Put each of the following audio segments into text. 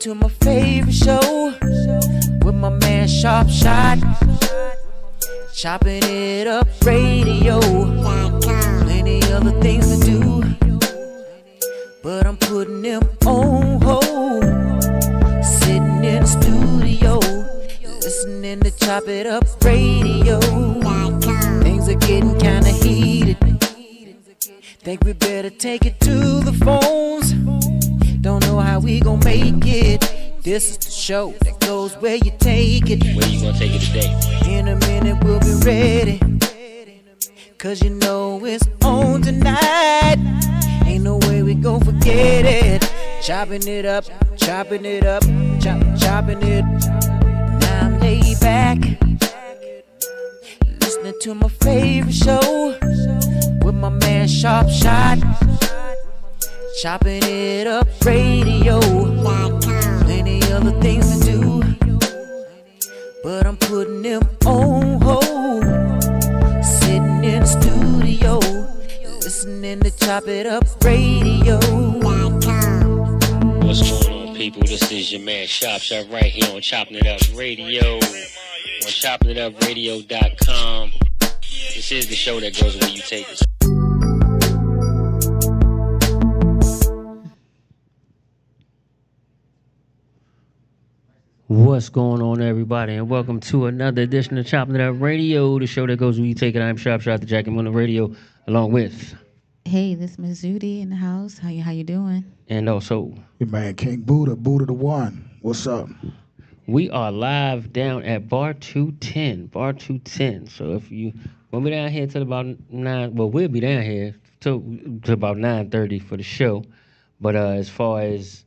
to my favorite show with my man Sharp Shot. Chopping it up radio. Plenty other things to do, but I'm putting them on hold. Sitting in the studio, listening to Chop It Up Radio. Things are getting kinda heated. Think we better take it to the phones. Don't know how we gon' make it. This is the show that goes where you take it. Where you gonna take it today? In a minute we'll be ready, 'cause you know it's on tonight. Ain't no way we gon' forget it. Chopping it up, chopping it up, chopping it. Now I'm laid back, listening to my favorite show with my man Sharp Shot. Chopping it up radio. Plenty other things to do, but I'm putting them on hold. Sitting in the studio, listening to Chop It Up Radio. What's going on, people? This is your man Sharp Shot right here on Chopping It Up Radio, on ChoppinItUpRadio.com. This is the show that goes where you take it. What's going on, everybody, and welcome to another edition of Chopping It Up Radio, the show that goes where you take it. I'm Sharp Shot, the Jackie on the radio, along with... Hey, this is Miss Zudi in the house. How you doing? And also... Your man King Buddha the One. What's up? We are live down at Bar 210. So if you... We'll be down here till about 9... Well, we'll be down here till about 9:30 for the show. But as far as...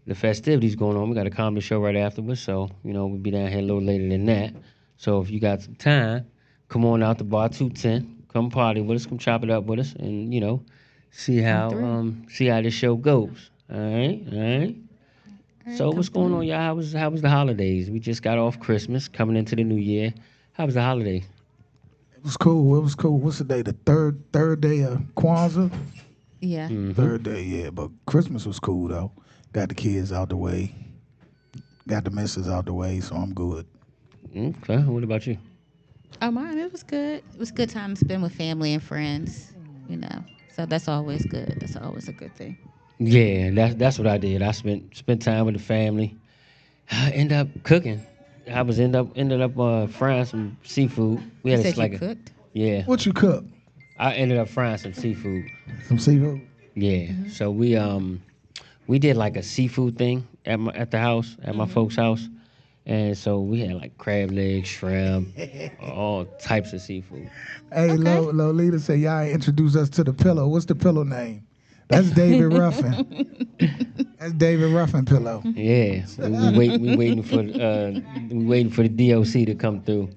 the festivities going on, we got a comedy show right afterwards, so, we'll be down here a little later than that. So if you got some time, come on out to Bar 210, come party with us, come chop it up with us, and, see how this show goes. All right. So what's going on, y'all? How was the holidays? We just got off Christmas, coming into the new year. How was the holidays? It was cool. What's the day? The third day of Kwanzaa? Yeah. Mm-hmm. Third day, yeah. But Christmas was cool, though. Got the kids out the way. Got the missus out the way, so I'm good. Okay. What about you? Oh, mine, it was good. It was a good time to spend with family and friends, So that's always good. That's always a good thing. Yeah, that's what I did. I spent time with the family. I ended up cooking. I was ended up frying some seafood. We had you said you cooked? Yeah. What you cook? I ended up frying some seafood. Some seafood? Yeah. Mm-hmm. So we did like a seafood thing at the house, at my folks' house. And so we had like crab legs, shrimp, all types of seafood. Hey, Okay. Lolita said, y'all introduce us to the pillow. What's the pillow name? That's David Ruffin. That's David Ruffin pillow. Yeah. We waiting for the DOC to come through.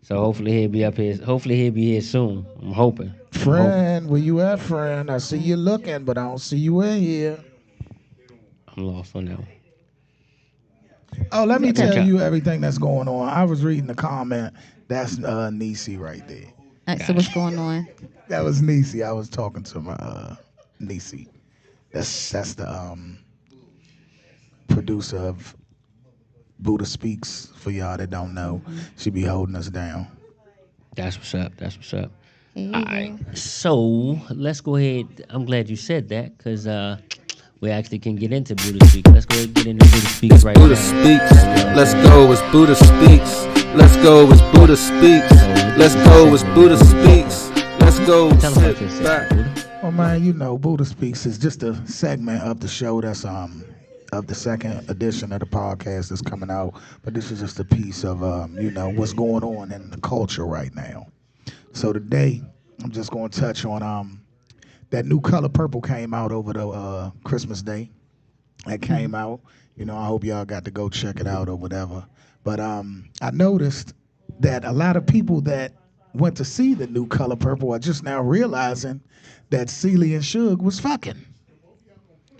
So hopefully he'll be up here. Hopefully he'll be here soon. I'm hoping. Friend, where you at, friend? I see you looking, but I don't see you in here. I'm lost on that one. Oh, let me tell you everything that's going on. I was reading the comment. That's Niecy right there. All right, so what's going on? That was Niecy. I was talking to my Niecy. That's the producer of Buddha Speaks. For y'all that don't know, she be holding us down. That's what's up. Hey, All right. So let's go ahead. I'm glad you said that because we actually can get into Buddha Speaks. Let's go ahead and get into Buddha Speaks right Buddha now. Speaks. Let's go. It's Buddha Speaks. Let's go. It's Buddha Speaks. Let's go. It's Buddha Speaks. Let's go. Tell them about Sit yourself, back. Buddha. Oh man, Buddha Speaks is just a segment of the show that's of the second edition of the podcast that's coming out. But this is just a piece of what's going on in the culture right now. So today I'm just going to touch on that new Color Purple came out over the Christmas Day. That came out. I hope y'all got to go check it out or whatever. But I noticed that a lot of people that went to see the new Color Purple are just now realizing that Celie and Suge was fucking.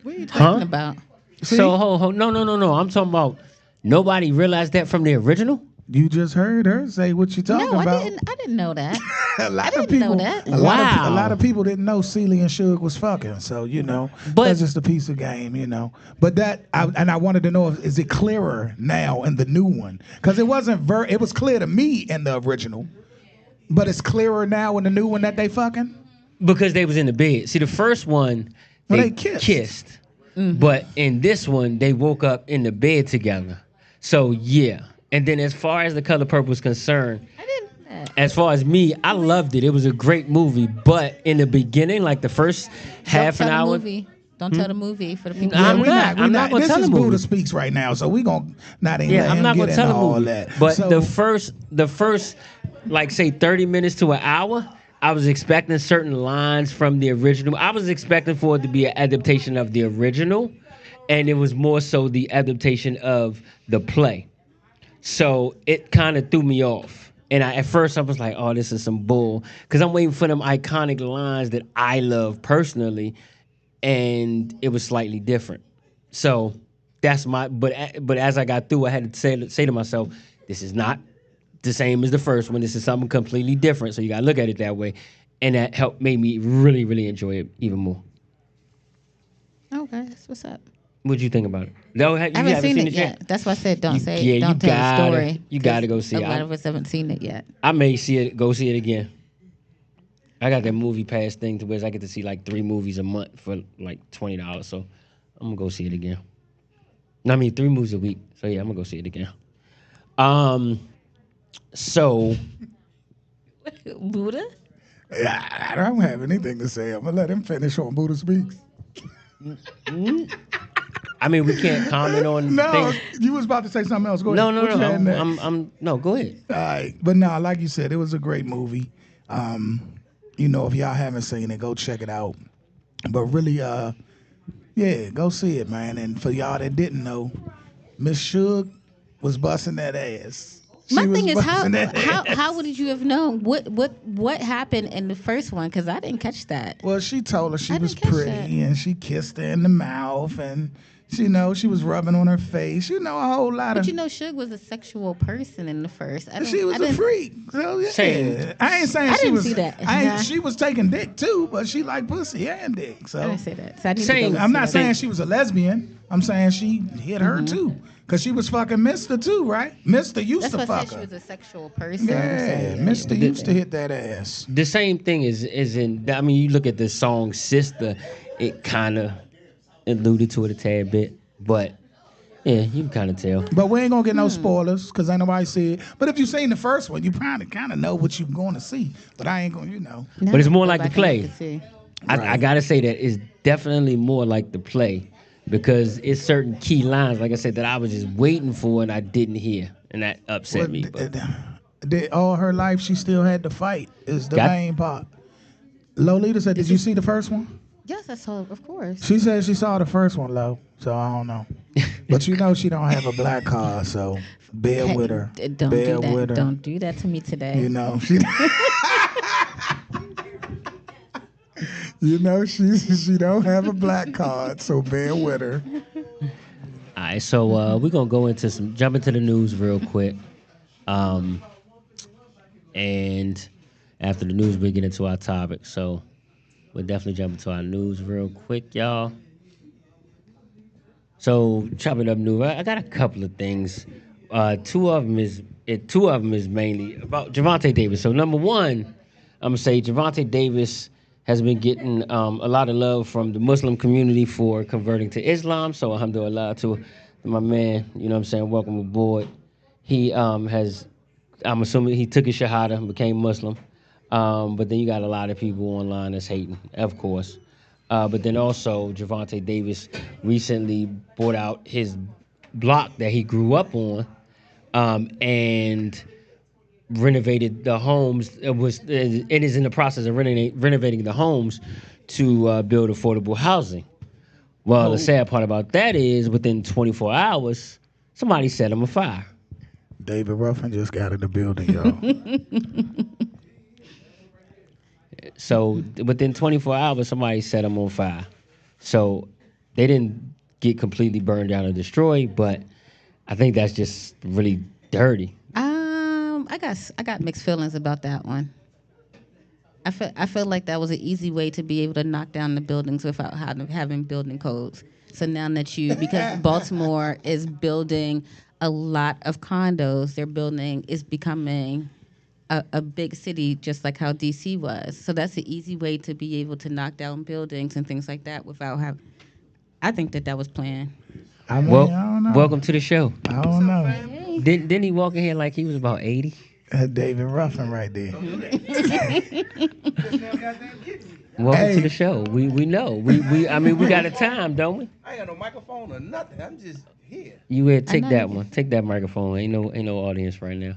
What are you talking about? See? So no. I'm talking about nobody realized that from the original. You just heard her say what you talking No, about. I didn't know that. a lot I of didn't know people, that. a Wow. lot of people didn't know Celie and Suge was fucking. So But- that's just a piece of game, But I wanted to know, is it clearer now in the new one? Because it wasn't it was clear to me in the original, but it's clearer now in the new one that they fucking. Because they was in the bed. See, the first one, Well, they they kissed. kissed. Mm-hmm. But in this one, they woke up in the bed together. So, yeah. And then as far as The Color Purple is concerned, I didn't know that. as far as me, I loved it. It was a great movie. But in the beginning, like the first half Don't an tell hour... the movie. Don't tell the movie for the people. I'm we not gonna This tell is the movie. Buddha Speaks right now, so we gonna not even Yeah, let I'm him not get gonna into tell the all movie. that. But So, the first, like say 30 minutes to an hour, I was expecting certain lines from the original. I was expecting for it to be an adaptation of the original, and it was more so the adaptation of the play. So it kind of threw me off. And at first I was like, oh, this is some bull. Because I'm waiting for them iconic lines that I love personally. And it was slightly different. So that's but as I got through, I had to say to myself, this is not the same as the first one. This is something completely different. So you got to look at it that way. And that made me really, really enjoy it even more. Okay, that's what's up. What'd you think about it? No, you I haven't seen it yet. That's why I said don't don't tell the story. You gotta go see it. A lot of us haven't seen it yet. I may go see it again. I got that movie pass thing to where I get to see like 3 movies a month for like $20. So I'm gonna go see it again. I mean 3 movies a week. So yeah, I'm gonna go see it again. So Buddha? I don't have anything to say. I'm gonna let him finish on Buddha Speaks. I mean we can't comment on No, things. you was about to say something else. Go No, ahead. What you had next? No, go ahead. All right. But no, like you said, it was a great movie. If y'all haven't seen it, go check it out. But really, yeah, go see it, man. And for y'all that didn't know, Miss Suge was busting that ass. My She was thing is busting that ass. how would you have known what happened in the first one? Because I didn't catch that. Well, she told her she I was didn't catch pretty, that. and she kissed her in the mouth, and she was rubbing on her face. A whole lot But of. Suge was a sexual person in the first. She was a freak. So yeah. Same. I ain't saying I she didn't was. see that. She was taking dick too, but she liked pussy and dick. So I didn't say that. So I need Same. to go I'm see not that. saying she was a lesbian. I'm saying she hit her too, cause she was fucking Mister too, right? Mister used That's to why I fuck said she her. was a sexual person. Yeah, So, Mister used to hit that ass. The same thing is in. I mean, you look at the song "Sister," it kind of alluded to it a tad bit, but yeah, you can kind of tell. But we ain't gonna get no spoilers, cause ain't nobody see it. But if you seen the first one, you probably kind of know what you're going to see. But I ain't gonna, Now But it's more go like the back and play. look and see. I gotta say that it's definitely more like the play because it's certain key lines, like I said, that I was just waiting for and I didn't hear, and that upset me. But all her life she still had to fight is the Got- main part. Lolita said, "Did you see the first one?" Yes, I saw. Of course. She said she saw the first one, Lo. So I don't know. But she don't have a black card, so bear Hey, with her. Don't bear do that. with her. Don't do that to me today. She. She don't have a black card, so bear with her. all right, so we're gonna go into jump into the news real quick, and after the news we get into our topic. So we'll definitely jump into our news real quick, y'all. So chopping up news, I got a couple of things. Two of them is mainly about Javante Davis. So number one, I'm gonna say Javante Davis has been getting a lot of love from the Muslim community for converting to Islam. So alhamdulillah to my man, welcome aboard. He I'm assuming he took his shahada and became Muslim. But then you got a lot of people online that's hating, of course. But then also Javante Davis recently bought out his block that he grew up on, and renovated the homes. It is in the process of renovating the homes to build affordable housing. Well, the sad part about that is within 24 hours, somebody set him afire. David Ruffin just got in the building, y'all. So within 24 hours, somebody set him on fire. So they didn't get completely burned down or destroyed, but I think that's just really dirty. I got mixed feelings about that one. I feel like that was an easy way to be able to knock down the buildings without having building codes. So now that because Baltimore is building a lot of condos, is becoming a big city, just like how DC was. So that's an easy way to be able to knock down buildings and things like that without having. I think that was planned. I mean, Well, I don't know. welcome to the show. I don't know. Didn't he walk in here like he was about 80? David Ruffin right there. Welcome to the show. We know. We I mean we got a time, don't we? I ain't got no microphone or nothing. I'm just here. You take that one. Take that microphone. Ain't no audience right now.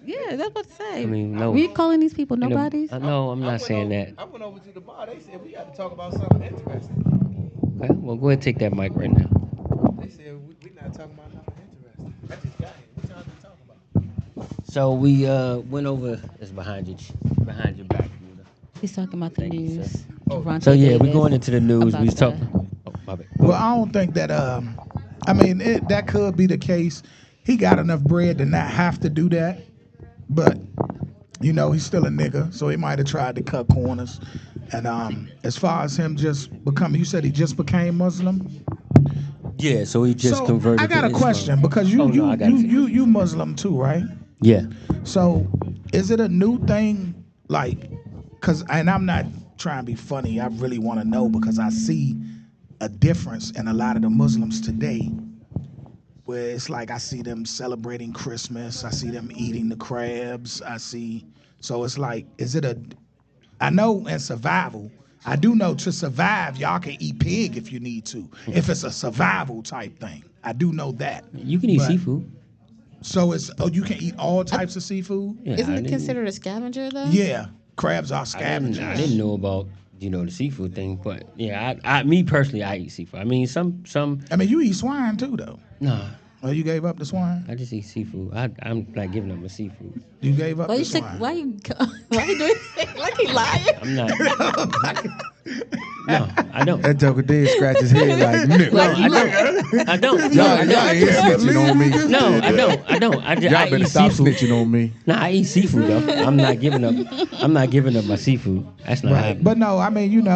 Yeah, that's what to say. I mean, no. We calling these people You know, nobodies? no, I'm not saying that. I went over to the bar. They said we got to talk about something interesting. Okay, well, go ahead and take that mic right now. They said we're not talking about nothing interesting. I just got here. What y'all been talking about? So we went over. It's behind your back. He's talking about the Thank you, news. sir. Javante So yeah, Davis we're going into the news. about We was the- talking. Oh, my bad. Well, I don't think that. I mean, that could be the case. He got enough bread to not have to do that, but you know, he's still a nigga, so he might have tried to cut corners. And as far as him just becoming, you said he just became Muslim. Yeah, so he just so converted. I got to a Islam. question because Oh, no, I got it. you Muslim too, right? Yeah. So is it a new thing? Like, and I'm not trying to be funny. I really want to know because I see a difference in a lot of the Muslims today where it's like I see them celebrating Christmas. I see them eating the crabs. So it's like, I know in survival, I do know to survive, y'all can eat pig if you need to, if it's a survival type thing. I do know that. You can eat But- seafood. So you can eat all types of seafood? Yeah, Isn't I it didn't- considered a scavenger though? Yeah, crabs are I scavengers. didn't know about the seafood thing, but yeah, me personally, I eat seafood. I mean, some. I mean, you eat swine too, though. Nah, Oh, you gave up the swine? I just eat seafood. I'm not giving up my seafood. You gave up Why the you swine? why you doing like he lying? I'm not. No, I don't. That joker did scratch his head like, No, nigga. I don't. Y'all I don't. ain't here snitching on me. No, I don't. I Y'all better eat stop seafood. snitching on me. Nah, I eat seafood though. I'm not giving up my seafood. That's not Right. happening. But no, I mean,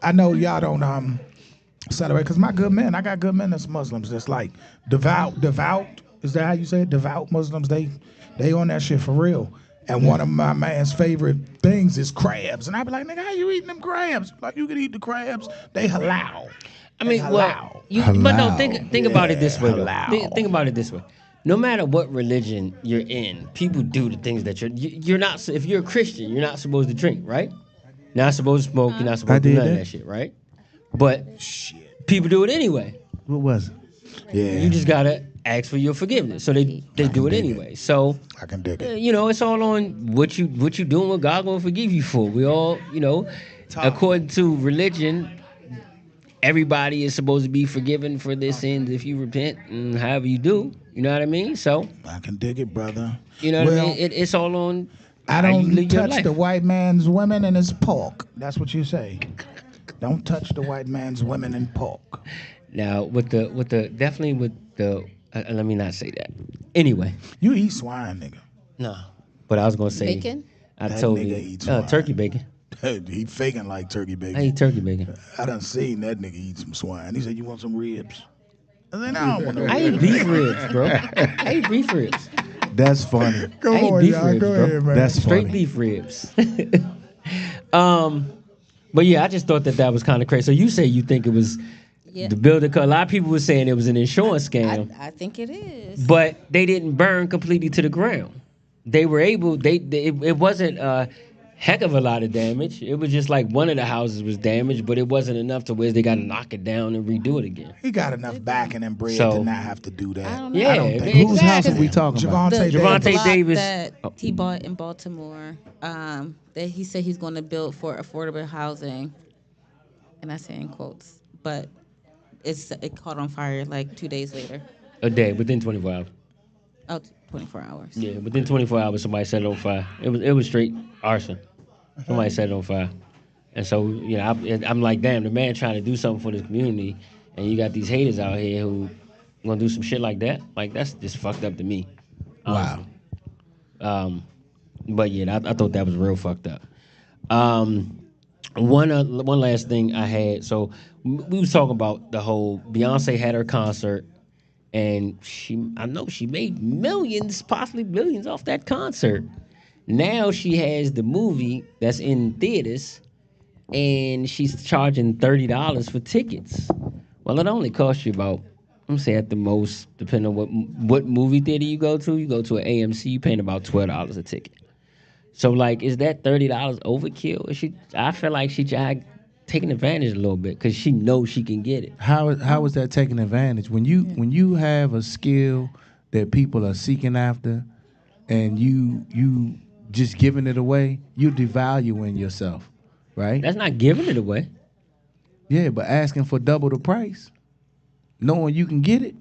I know y'all don't celebrate because I got good men that's Muslims that's like devout. Is that how you say it? Devout Muslims. They on that shit for real. And one of my man's favorite things is crabs. And I be like, nigga, how you eating them crabs? Like you can eat the crabs. They halal. I mean, They well, halal. but no, Halal. think about it this way. though. halal. Think about it this way. No matter what religion you're in, people do the things that you're not. If you're a Christian, you're not supposed to drink, right? Not supposed to smoke. You're not supposed to do did none of that. that shit, right? But people do it anyway. What was it? Yeah. You just gotta ask for your forgiveness. So they do it anyway. So I can dig it. it's all on what you doing, what God gonna forgive you for. We all, according to religion, everybody is supposed to be forgiven for their sins if you repent and however you do. You know what I mean? So I can dig it, brother. you know what Well, I mean? It's all on. I how you don't live your touch life. the white man's women and his pork. That's what you say. Don't touch the white man's women and pork. Now with the definitely with the let me not say that. Anyway, You eat swine, nigga. no. But I was gonna say Bacon? I That told nigga you eats swine. turkey bacon. He faking like turkey bacon. I eat turkey bacon. I done seen that nigga eat some swine. He said, "You want some ribs?" I said, "No, I don't want no I ribs." eat beef ribs, bro. I eat beef ribs. That's funny. Go I eat on, beef y'all. ribs, Go bro. ahead, man. That's Straight funny. beef ribs. But yeah, I just thought that was kind of crazy. So you say you think it was Yeah. the builder? Cause a lot of people were saying it was an insurance scam, I think it is. but they didn't burn completely to the ground. They were able. It wasn't a heck of a lot of damage. It was just like one of the houses was damaged, but it wasn't enough to where they got to knock it down and redo it again. He got enough backing and bread So- to not have to do that. I don't know. Yeah, I don't think Whose house are we talking about? Javante Javante Davis. block Davis. that Oh. he bought in Baltimore, that he said he's going to build for affordable housing, and I say in quotes, but it caught on fire like 2 days later. A day within 24 hours. Oh, 24 hours. Yeah, within 24 hours, somebody set it on fire. It was straight arson. Somebody set it on fire, and so I'm like, damn, the man trying to do something for this community, and you got these haters out here who gonna do some shit like that. Like that's just fucked up to me. Wow. But yeah, I thought that was real fucked up. One last thing I had. So we was talking about the whole Beyonce had her concert, and I know she made millions, possibly billions, off that concert. Now she has the movie that's in theaters, and she's charging $30 for tickets. Well, it only costs you about, I'm saying at the most, depending on what movie theater you go to an AMC, you paying about $12 a ticket. So like, is that $30 overkill? I feel like she taking advantage a little bit because she knows she can get it. How is that taking advantage? When you have a skill that people are seeking after, and you just giving it away, you devaluing yourself, right? That's not giving it away. Yeah, but asking for double the price, knowing you can get it.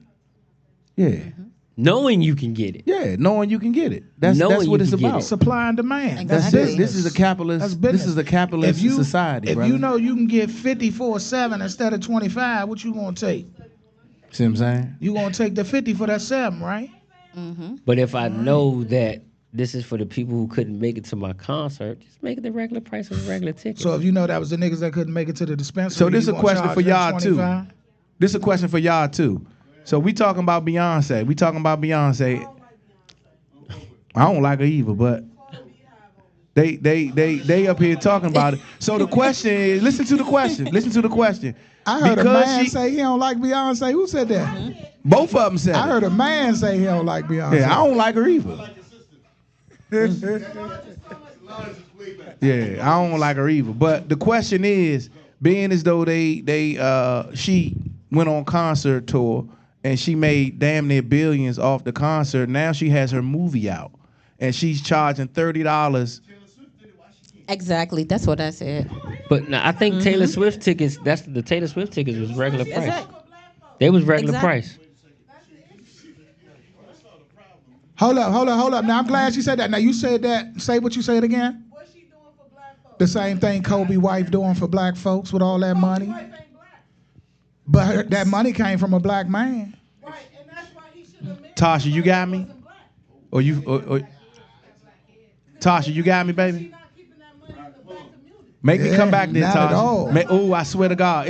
Yeah. Mm-hmm. Knowing you can get it. Yeah, knowing you can get it. That's what it's about. Supply and demand. Exactly. That's it. This is a capitalist. That's business. This is a capitalist society. If brother. you know you can get 50 for a 7 instead of 25, what you gonna take? See what I'm saying? You gonna take the 50 for that 7, right? Mm-hmm. But if I know that this is for the people who couldn't make it to my concert, just make it the regular price of a regular ticket. So if you know that was the niggas that couldn't make it to the dispensary, So this is you a gonna question charge for them y'all too. 25? This is a question for y'all too. So we talking about Beyonce. I don't like her either, but they up here talking about it. So the question is, listen to the question. I heard a man say he don't like Beyonce. Who said that? Both of them said I it. heard a man say he don't like Beyonce. Yeah, I don't like her either. Yeah, I don't like her either. But the question is, being as though she went on concert tour and she made damn near billions off the concert. Now she has her movie out and she's charging $30. Exactly. That's what I said. But now, I think Taylor Swift tickets, the Taylor Swift tickets was regular price. Exactly. They was regular Exactly. price. Hold up. Now I'm glad you said that. Now you said that. Say what you said again. What's she doing for black folks? The same thing Kobe wife doing for black folks with all that money. But that money came from a black man. Right, and that's why he should have married. Tasha, you got me? Or Tasha, you got me, baby? Make me come back there, not Tasha. at all. Oh, I swear to God.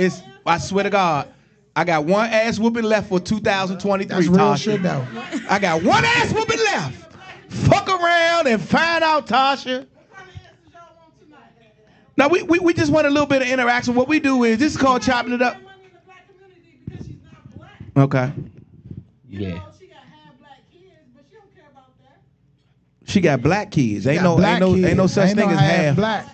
I got one ass whooping left for 2023, That's real Tasha. shit though. I got one ass whooping left. Fuck around and find out, Tasha. Now we just want a little bit of interaction. What we do is, this is called chopping it up. Okay. Yeah. She got black kids. Ain't no such Ain't thing as half black.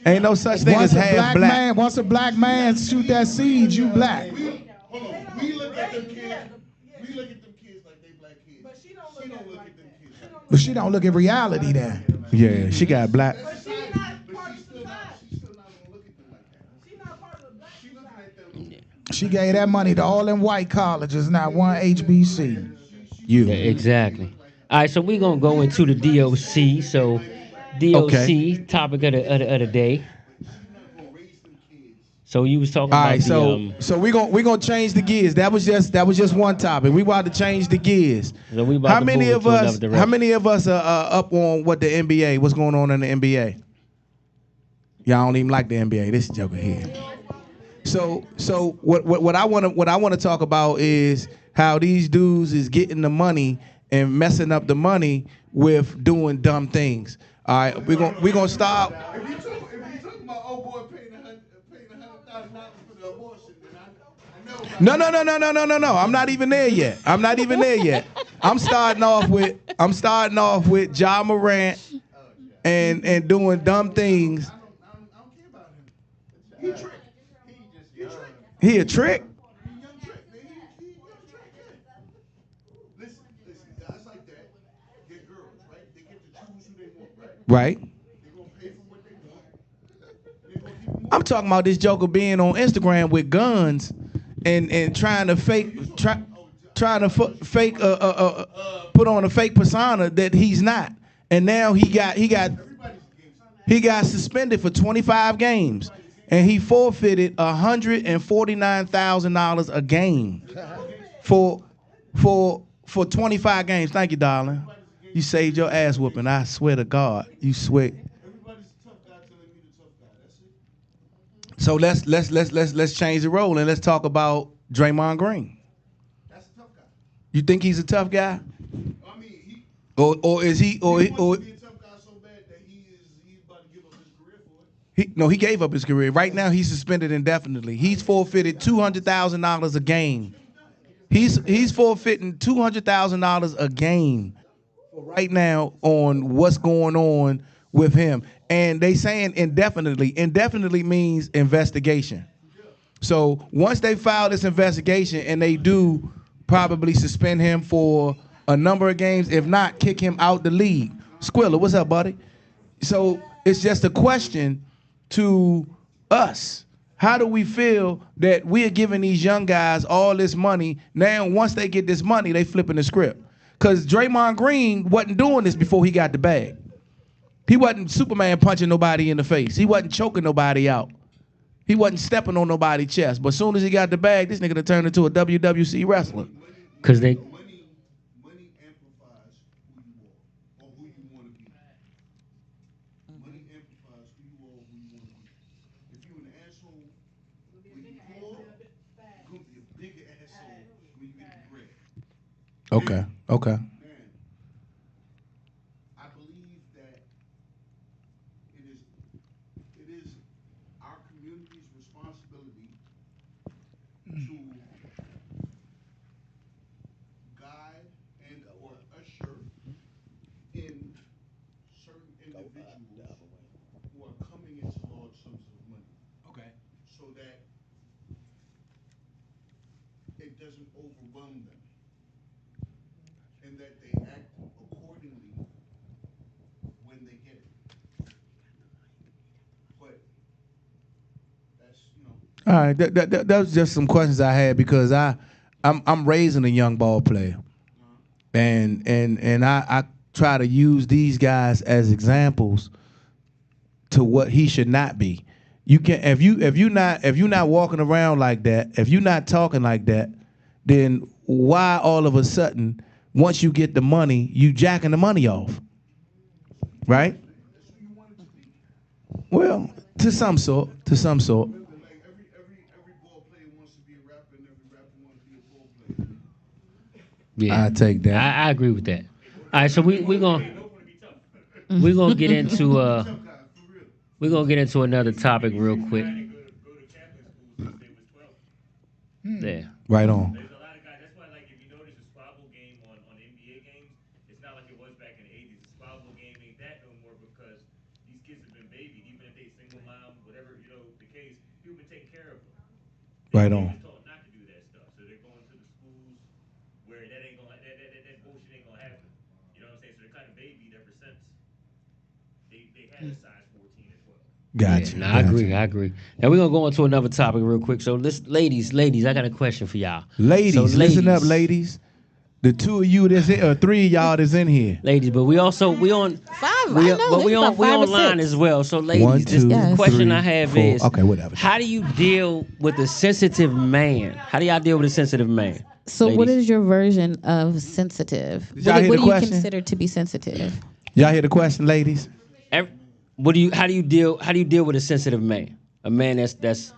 Ain't no such thing as half black. Once a black man shoot that seed, you black. Hold on. We look at them kids. We look at them kids like they black kids. But she don't look at them kids. But she don't look at reality then. Yeah, she got black. But she's still not gonna look at them like that. She's not part of the black. She looking at them. She gave that money to all them white colleges, not one HBC. Yeah, exactly. All right, so we're going to go into the DOC. So, DOC, topic of the day. So you was talking All about right, so we're gonna change the gears. That was just one topic. We about to change the gears. So we about How to many move of into us? another direction. How many of us are up on what the NBA? What's going on in the NBA? Y'all don't even like the NBA. This joker here. So what I want to talk about is how these dudes is getting the money and messing up the money with doing dumb things. All right, we're gonna start. If you talking about old boy paying $100,000 for the abortion, then I know. No. I'm not even there yet. I'm starting off with Ja Morant and doing dumb things. I don't care about him. He a trick. He a trick? He a young trick. He a young trick. Listen, guys like that get girls, right? They get to choose who they want, right? Right. They're gonna pay for what they want. They're gonna keep them I'm talking about this joker being on Instagram with guns and trying to put on a fake persona that he's not. And now he got suspended for 25 games. And he forfeited $149,000 a game for 25 games. Thank you, darling. You saved your ass whooping. I swear to God, you swear. Everybody's a tough guy till they meet a tough guy. That's it. So let's change the role and let's talk about Draymond Green. That's a tough guy. You think he's a tough guy, I mean, he or is he, he wants to be a tough guy so bad that he's about to give up his career for it. he gave up his career. Right now he's suspended indefinitely. He's forfeited $200,000 a game. He's forfeiting $200,000 a game right now on what's going on with him. And they saying indefinitely. Indefinitely means investigation. So once they file this investigation and they do probably suspend him for a number of games, if not, kick him out the league. Squilla, what's up, buddy? So it's just a question to us. How do we feel that we are giving these young guys all this money? Now, once they get this money, they flipping the script. Because Draymond Green wasn't doing this before he got the bag. He wasn't Superman punching nobody in the face. He wasn't choking nobody out. He wasn't stepping on nobody's chest. But as soon as he got the bag, this nigga done turned into a WWC wrestler. Because they. Money amplifies who you are or who you want to be. Money amplifies who you are or who you want to be. If you're an asshole when you poor, you're going to be a bigger asshole when you get the bread. Okay. Man, I believe that it is our community's responsibility to guide and or usher in certain individuals who are coming into large sums of money. Okay. So that it doesn't overwhelm them. And that they act accordingly when they get it. But that's, All right, that was just some questions I had because I'm raising a young ball player, and I try to use these guys as examples to what he should not be. You can if you're not walking around like that, if you're not talking like that, then why all of a sudden once you get the money, you jacking the money off, right? Well, to some sort. like every ball player wants to be a rapper and every rapper wants to be a ball player. Yeah, I take that. I agree with that. All right, so we're gonna get into another topic real quick. Yeah. Right on. There's a lot of guys. That's why, like, if you notice a squabble game on NBA games, it's not like it was back in the 80s. The squabble game ain't that no more because these kids have been babied. Even if they single mom, whatever, the case, people been taking care of them. Right They on. been told not to do that stuff. So they're going to the schools where that ain't gonna, that bullshit ain't gonna happen. You know what I'm saying? So they're kind of babied ever since they had a size 14 as well. Gotcha. Yeah, I agree. Now we're gonna go into another topic real quick. So ladies, I got a question for y'all. Ladies, So, listen up, ladies. The two of you that's in, or three of y'all that's in here. Ladies, but we on Five. we I know. but we There's about we five or online six. as well. So ladies, One, this two, Yes. question three, I have four. is Okay, whatever. how do you deal with a sensitive man? How do y'all deal with a sensitive man? So, what ladies? is your version of sensitive? Did y'all What hear do the you question? consider to be sensitive? Y'all hear the question, ladies? How do you deal with a sensitive man? A man that's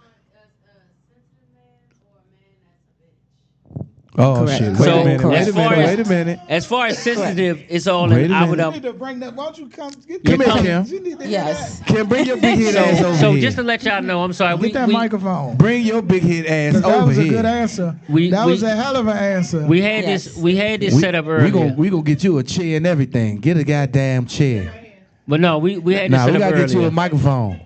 Oh Correct. shit! So, Wait as a far minute. as- Wait a minute. as far as sensitive, it's all Wait in a I would minute. You need to bring that. Why don't you come? Get Come Yeah, here, come- Kim. You need to hear Yes. Kim, bring your big head ass over so here. just to let y'all know, I'm sorry. Get that microphone. Bring your big head ass 'Cause that over was a here. good answer. We- That we- was a hell of an answer. We had Yes. this set up earlier. We gonna get you a chair and everything. Get a goddamn chair. But no, we had this Nah, set we up gotta earlier. get you a microphone.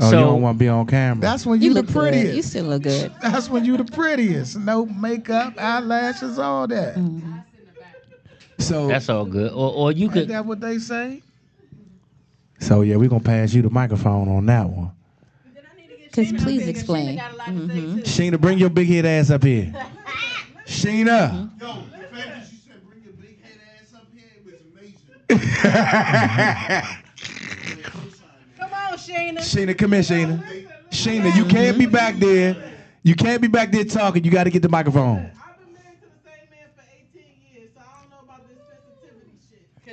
Oh, you So- don't want to be on camera. That's when You you the look good. You prettiest. still look good. That's when you the prettiest. No makeup, eyelashes, all that. So That's all good. Or you Ain't could. that what they say? So yeah, we gonna pass you the microphone on that one. Because please explain. Sheena, bring your big head ass up here. Sheena. Yo, the fact that you said bring your big head ass up here was amazing. Come on, Sheena. Sheena, come here, Sheena. Sheena, you can't be back there. You can't be back there talking. You got to get the microphone. I've been married to the same man for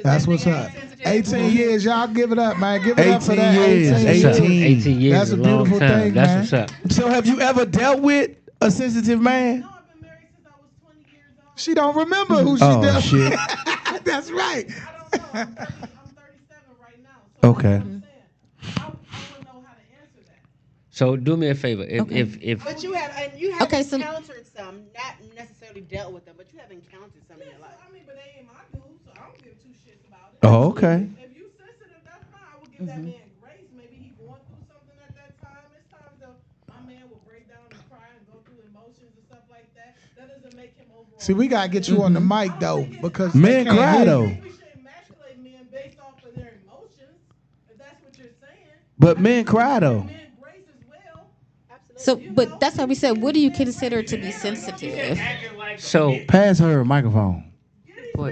That's what's up. 18 years, y'all give it up, man. Give it up for 18 that. years. 18 years That's is a a long beautiful time. thing, That's man. what's up. So have you ever dealt with a sensitive man? No, I've been married since I was 20 years old. She don't remember who she Oh, dealt shit. with. That's right. I don't know. I'm 37 right now. So Okay. that's what I'm saying. I wouldn't know how to answer that. So do me a favor. If But you have Okay, so- encountered some, not necessarily dealt with them, but you have encountered some in your life. I mean, but they ain't my dude, so I don't give two shits about it. Oh, okay. If you sensitive, that's fine. I would give that man grace. Maybe he going through something at that time. It's times that my man will break down and cry and go through emotions and stuff like that. That doesn't make him overall. See, we gotta get you on the mic though, because Men they can't cry, hear you. though. We shouldn't emasculate men based off of their emotions, if that's what you're saying. But men cry, though. Men grace as well. So, but that's why we said, what do you consider to be sensitive? so Pass her a microphone.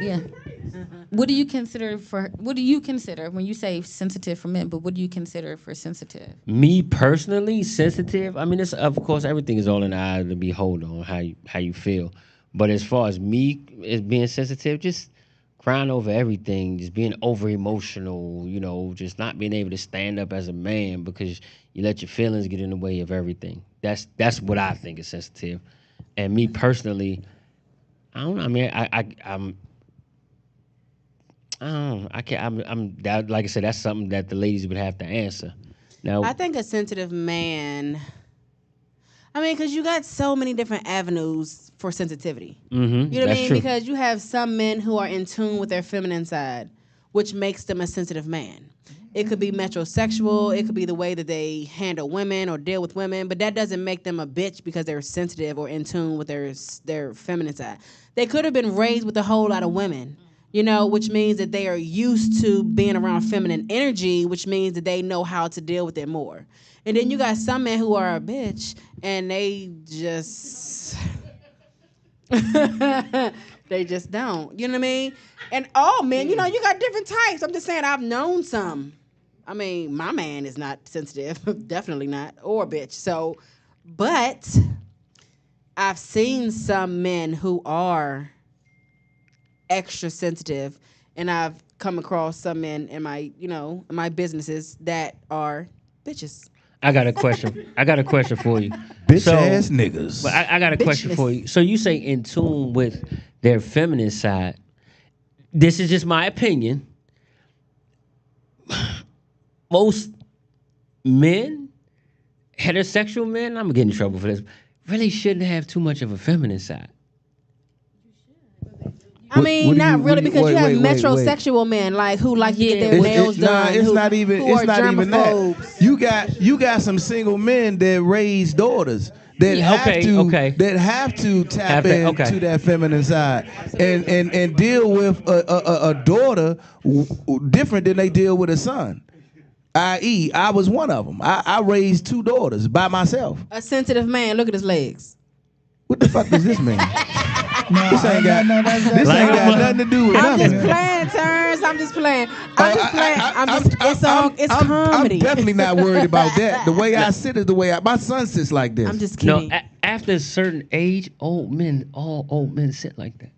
Yeah. What do you consider when you say sensitive for men? But what do you consider for sensitive? me personally, sensitive. I mean, it's of course everything is all in the eye of the beholder on how you feel. But as far as me as being sensitive, just crying over everything, just being over emotional, just not being able to stand up as a man because you let your feelings get in the way of everything. That's what I think is sensitive. And me personally, I don't know. I mean, I can't. I'm that. Like I said, that's something that the ladies would have to answer. Now, I think a sensitive man. I mean, because you got so many different avenues for sensitivity. You know what I that's mean? true. Because you have some men who are in tune with their feminine side, which makes them a sensitive man. It could be metrosexual. It could be the way that they handle women or deal with women, but that doesn't make them a bitch because they're sensitive or in tune with their feminine side. They could have been raised with a whole lot of women, which means that they are used to being around feminine energy, which means that they know how to deal with it more. And then you got some men who are a bitch and they just they just don't. You know what I mean? And all men, you got different types. I'm just saying I've known some. I mean, my man is not sensitive, definitely not, or a bitch. So, but I've seen some men who are extra sensitive, and I've come across some men in my, in my businesses that are bitches. I got a question. I got a question for you. Bitch ass niggas. But I got a question for you. So you say in tune with their feminine side. This is just my opinion. Most men, heterosexual men, I'm gonna get in trouble for this, really shouldn't have too much of a feminine side. I mean, what do not you- really, what do you- because you have wait, wait, metrosexual men like who like to get their nails done. It's who- not even. who It's are not even germaphobes. that. You got some single men that raise daughters that Yeah, have to tap Have to- into okay. that feminine side and deal with a daughter different than they deal with a son. I.e., I was one of them. I raised two daughters by myself. A sensitive man. Look at his legs. What the fuck does this mean? No, This ain't got that's- this ain't got Like- nothing to do with I'm nothing. just playing, Terrence. I'm just playing. I'm just playing. It's I'm comedy. definitely not worried about that. The way I sit is the way my son sits like this. I'm just No, kidding. after a certain age, all old men sit like that.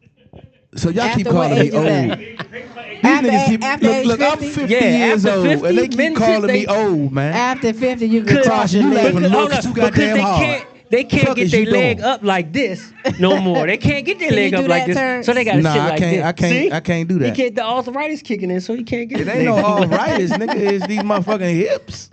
So y'all keep After what calling me age is old. that? These After niggas keep after age look. I'm 50? 50 Yeah, years after old, 50, and they men keep sit calling me they- old, man. After 50, you can cross you your laughing leg. a little Hold too up, because goddamn hard. they can't Fuck get is their you leg doing? up like this no more. They can't get their Can you leg do up like that, this, Terrence? so they got to Nah, sit I like can't- this. I can't- See? I can't do that. He can't, the arthritis kicking in, so he can't get It his ain't no leg up. arthritis, nigga. It's these motherfucking hips.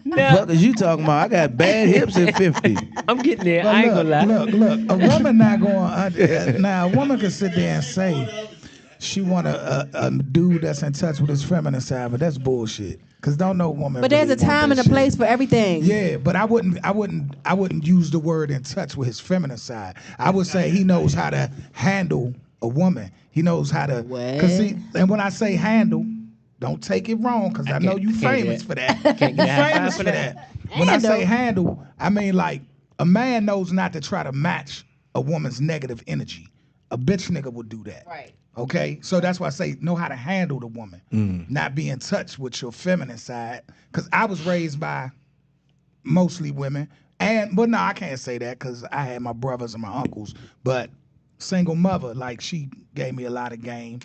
Nah, Fuck is you talking about? I got bad hips at 50. I'm getting there. But I ain't gonna lie. Look. A woman not going. Now, a woman can sit there and say she want a dude that's in touch with his feminine side, but that's bullshit. Cause don't no woman. But there's really a time want and a that place shit. for everything. Yeah, but I wouldn't use the word in touch with his feminine side. I would say he knows how to handle a woman. He knows how to. What? Cause see, and when I say handle, don't take it wrong, cause I know you can't do famous that. for that. Can't You get a high famous five for for that. When I say handle, I mean like a man knows not to try to match a woman's negative energy. A bitch nigga would do that. Right. Okay, so that's why I say know how to handle the woman, not be in touch with your feminine side. Cause I was raised by mostly women, but no, I can't say that because I had my brothers and my uncles. But single mother, like she gave me a lot of game,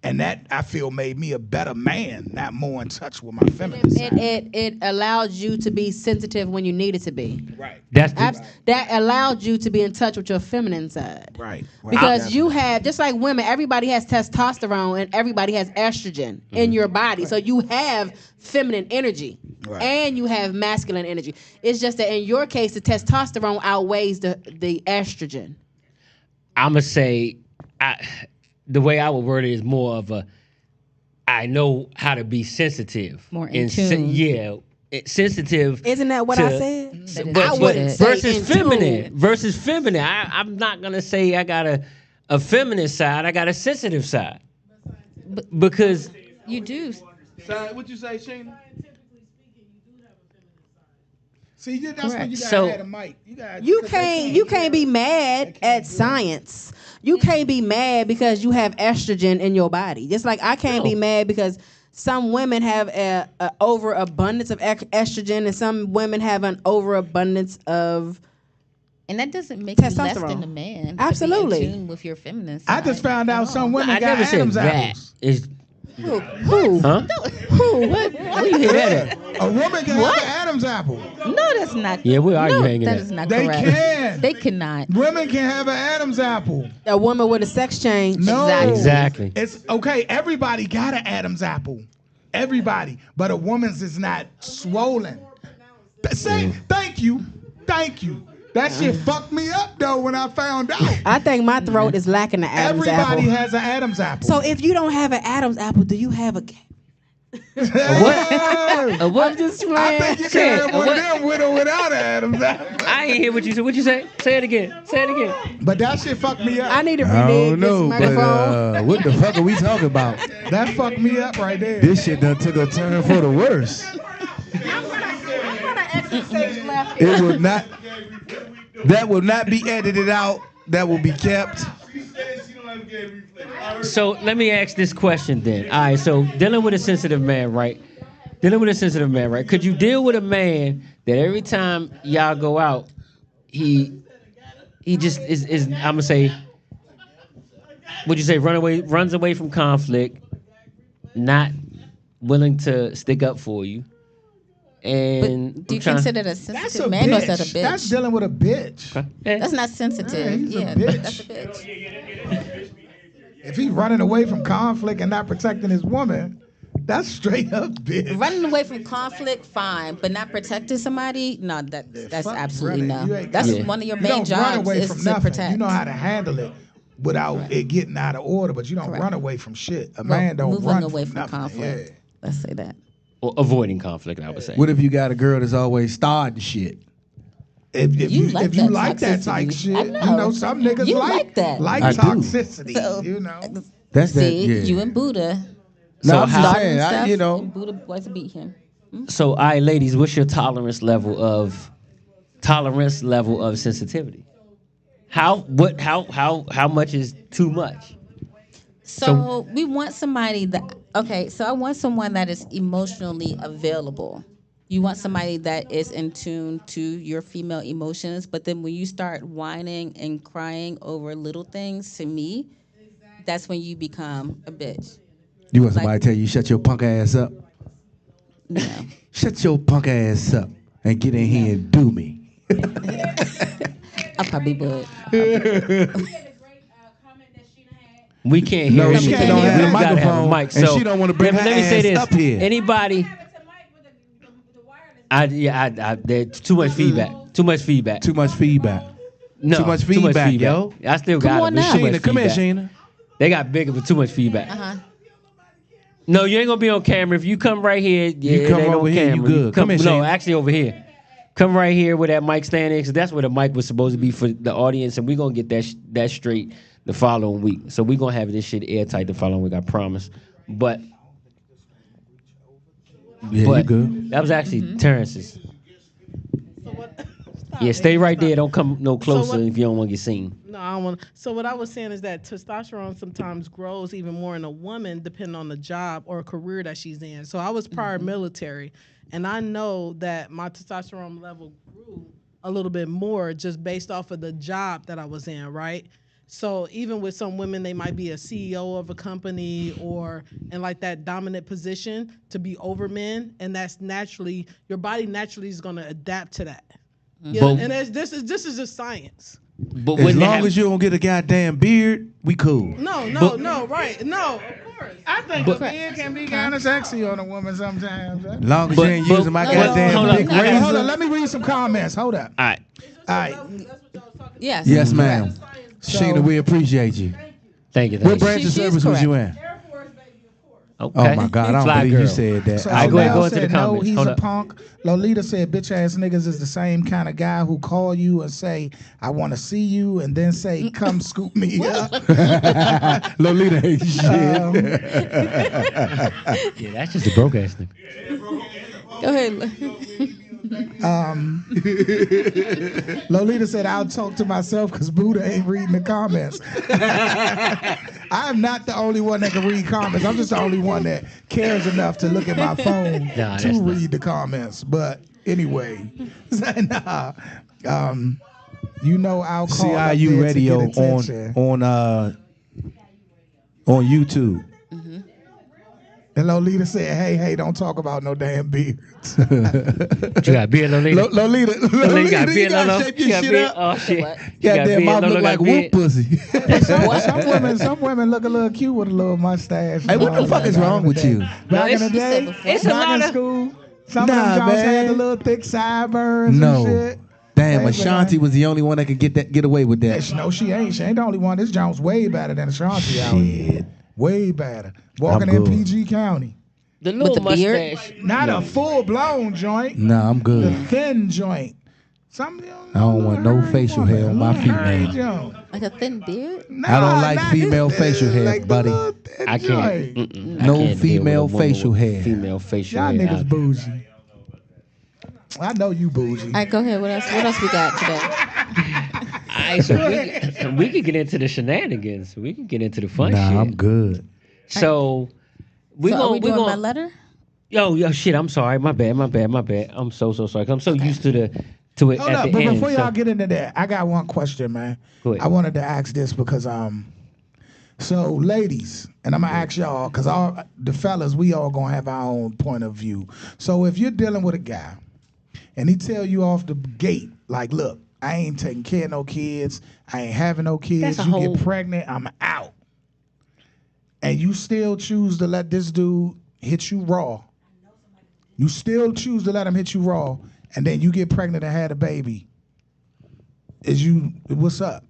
And that, I feel, made me a better man, not more in touch with my feminine side. It allowed you to be sensitive when you needed to be. Right. That allowed you to be in touch with your feminine side. Right. Because you have, just like women, everybody has testosterone and everybody has estrogen in your body. So you have feminine energy and you have masculine energy. It's just that in your case, the testosterone outweighs the estrogen. I'm going to say, the way I would word it is more of I know how to be sensitive. More in tune. Sensitive. Isn't that what I said? I wouldn't say versus feminine. Versus feminine. I'm not going to say I got a feminine side. I got a sensitive side. Because you do. What you say, Sheena? See, that's when you gotta add a mic. You can't be mad at science. You can't be mad because you have estrogen in your body. Just like I can't be mad because some women have a overabundance of estrogen and some women have an overabundance of. And that doesn't make you less testosterone. than a man. Absolutely. To be in tune with your feminine side. I just found out some women I got never said Adam's that. apples. Who? Huh? Who? What? Where you hear that at? A woman can have an Adam's apple. No, that's not. Yeah, where are you hanging that at? is not They correct. can. They cannot. Women can have an Adam's apple. A woman with a sex change. No. Exactly. It's okay. Everybody got an Adam's apple. Everybody. But a woman's is not swollen. Thank you. That shit fucked me up, though, when I found out. I think my throat is lacking the Adam's apple. Everybody has an Adam's apple. So if you don't have an Adam's apple, do you have a What? What? I'm just I playing. think you can have one of them with or without an Adam's apple. I ain't hear what you said. What you say? Say it again. But that shit fucked me up. I need to I renege don't this know, microphone. but what the fuck are we talking about? That fucked me up right there. This shit done took a turn for the worse. It would not. That will not be edited out. That will be kept. So let me ask this question then. All right, so dealing with a sensitive man, right? Could you deal with a man that every time y'all go out, he just is I'm gonna say, would you say runs away from conflict, not willing to stick up for you? And But do you consider that a That's sensitive a man or is bitch. that a bitch? That's dealing with a bitch. That's not sensitive. He's a Yeah, bitch. that's a bitch. If he's running away from conflict and not protecting his woman, that's straight up bitch. Running away from conflict, fine, but not protecting somebody, no, that's Fuck absolutely running. You no. ain't That's got- one of your you main don't run jobs away is from to nothing. protect. You know how to handle it without it getting out of order, but you don't Correct. run away from shit. A Well, man don't moving run away from nothing. conflict. Yeah. Let's say that. Or avoiding conflict, I would say. What if you got a girl that's always starting shit? If You you like like that that type toxicity. shit, I you know. know some niggas You like like that. like I do. toxicity. So- You know, That's that. See, Yeah. you and Buddha. No, So I'm how- just Starting saying. stuff, You know. and Buddha boys to beat him. So, all right, ladies, what's your tolerance level of sensitivity? How much is too much? So we want somebody so I want someone that is emotionally available. You want somebody that is in tune to your female emotions, but then when you start whining and crying over little things, to me, that's when you become a bitch. You want somebody Like- to tell you shut your punk ass up? No. Shut your punk ass up and get in here and do me. I probably would. We can't hear No, anything. she can't don't hear have it. a We gotta have a microphone, mic. and So she don't want to bring her let me say ass this. up here. Anybody? There's too much feedback. Too much feedback. Too much feedback. No, too much feedback, yo. I still Come got on it. but now. too much Sheena, come here, feedback. Sheena. They got bigger, but too much feedback. Uh-huh. No, you ain't gonna be on camera. If you come right here, yeah, You come it ain't over on here, you camera. good. Come here, no, Shane. actually over here. Come right here where that mic stand is, 'cause that's where the mic was supposed to be for the audience, and we're gonna get that straight the following week. So we're gonna have this shit airtight the following week, I promise. But Yeah, you but good. that was actually Mm-hmm. Terrence's. Yeah, stay right there. Don't come no closer if you don't want to get seen. No, I don't want. So what I was saying is that testosterone sometimes grows even more in a woman, depending on the job or career that she's in. So I was prior military, and I know that my testosterone level grew a little bit more just based off of the job that I was in, right? So even with some women, they might be a CEO of a company or in like that dominant position to be over men, and that's naturally your body naturally is going to adapt to that. Yeah, But- and this is just science. But As long as you don't get a goddamn beard, we cool. No, right? No, of course. I think the beard can be kind of sexy on a woman sometimes. Huh? Long as you ain't using my goddamn big Hey, razor. hold on, let me read some comments. Hold up. All right. All right. Yes. Yes, ma'am. So- Sheena, we appreciate you. Thank you. What Thank you. branch of She's service was you in? Okay. Oh my God, I don't Fly believe girl. you said that. So All right, go ahead, Mel go into the said, no, comments. he's Hold a up. punk. Lolita said, bitch ass niggas is the same kind of guy who call you and say, I want to see you, and then say, come scoop me up. Lolita ain't shit. Yeah, that's just a broke ass nigga. Go ahead. Lolita said, I'll talk to myself because Buddha ain't reading the comments. I'm not the only one that can read comments. I'm just the only one that cares enough to look at my phone Nah, to that's not- read the comments. But anyway, nah, you know I'll call up there CIU to Radio get attention. on YouTube. And Lolita said, hey, don't talk about no damn beards. You got a beard, Lolita? Lolita, Lolita got a you beard, gotta Lolo? shape She your got shit beard? up. Oh, shit. Goddamn mouth Lolo look got like beard. whoop pussy. Some women look a little cute with a little mustache. Hey, what the fuck is wrong with you? Back in the it's- day, it's a back lot in of- school, some Nah, of them Jones had man. the little thick sideburns No. and shit. Damn, Hey, Ashanti man. was the only one that could get away with that. No, she ain't. She ain't the only one. This Jones way better than Ashanti out here. Way better. Walking in good. PG County. The little the beard? mustache. Not a full-blown joint. Nah, I'm The good. thin joint. Some I don't want no facial hair on my female. female. Like a thin beard? I don't like female facial hair, like the buddy. little thin I joint. can't. I No can't deal with female a woman facial with hair. Female facial Y'all hair. niggas bougie. I know you bougie. All right, go ahead. What else we got today? Alright, so we can get into the shenanigans. We can get into the fun shit. Nah, I'm good. So we So are we gonna doing my letter? yo shit. I'm sorry. My bad. I'm so sorry. 'Cause I'm so used to it Hold at up, the but end. before so- y'all get into that, I got one question, man. Go ahead. I wanted to ask this because so ladies, and I'm gonna ask y'all because all the fellas, we all gonna have our own point of view. So if you're dealing with a guy and he tell you off the gate, like, look, I ain't taking care of no kids, I ain't having no kids, That's a you whole- get pregnant, I'm out. And you still choose to let this dude hit you raw. You still choose to let him hit you raw, and then you get pregnant and had a baby. What's up?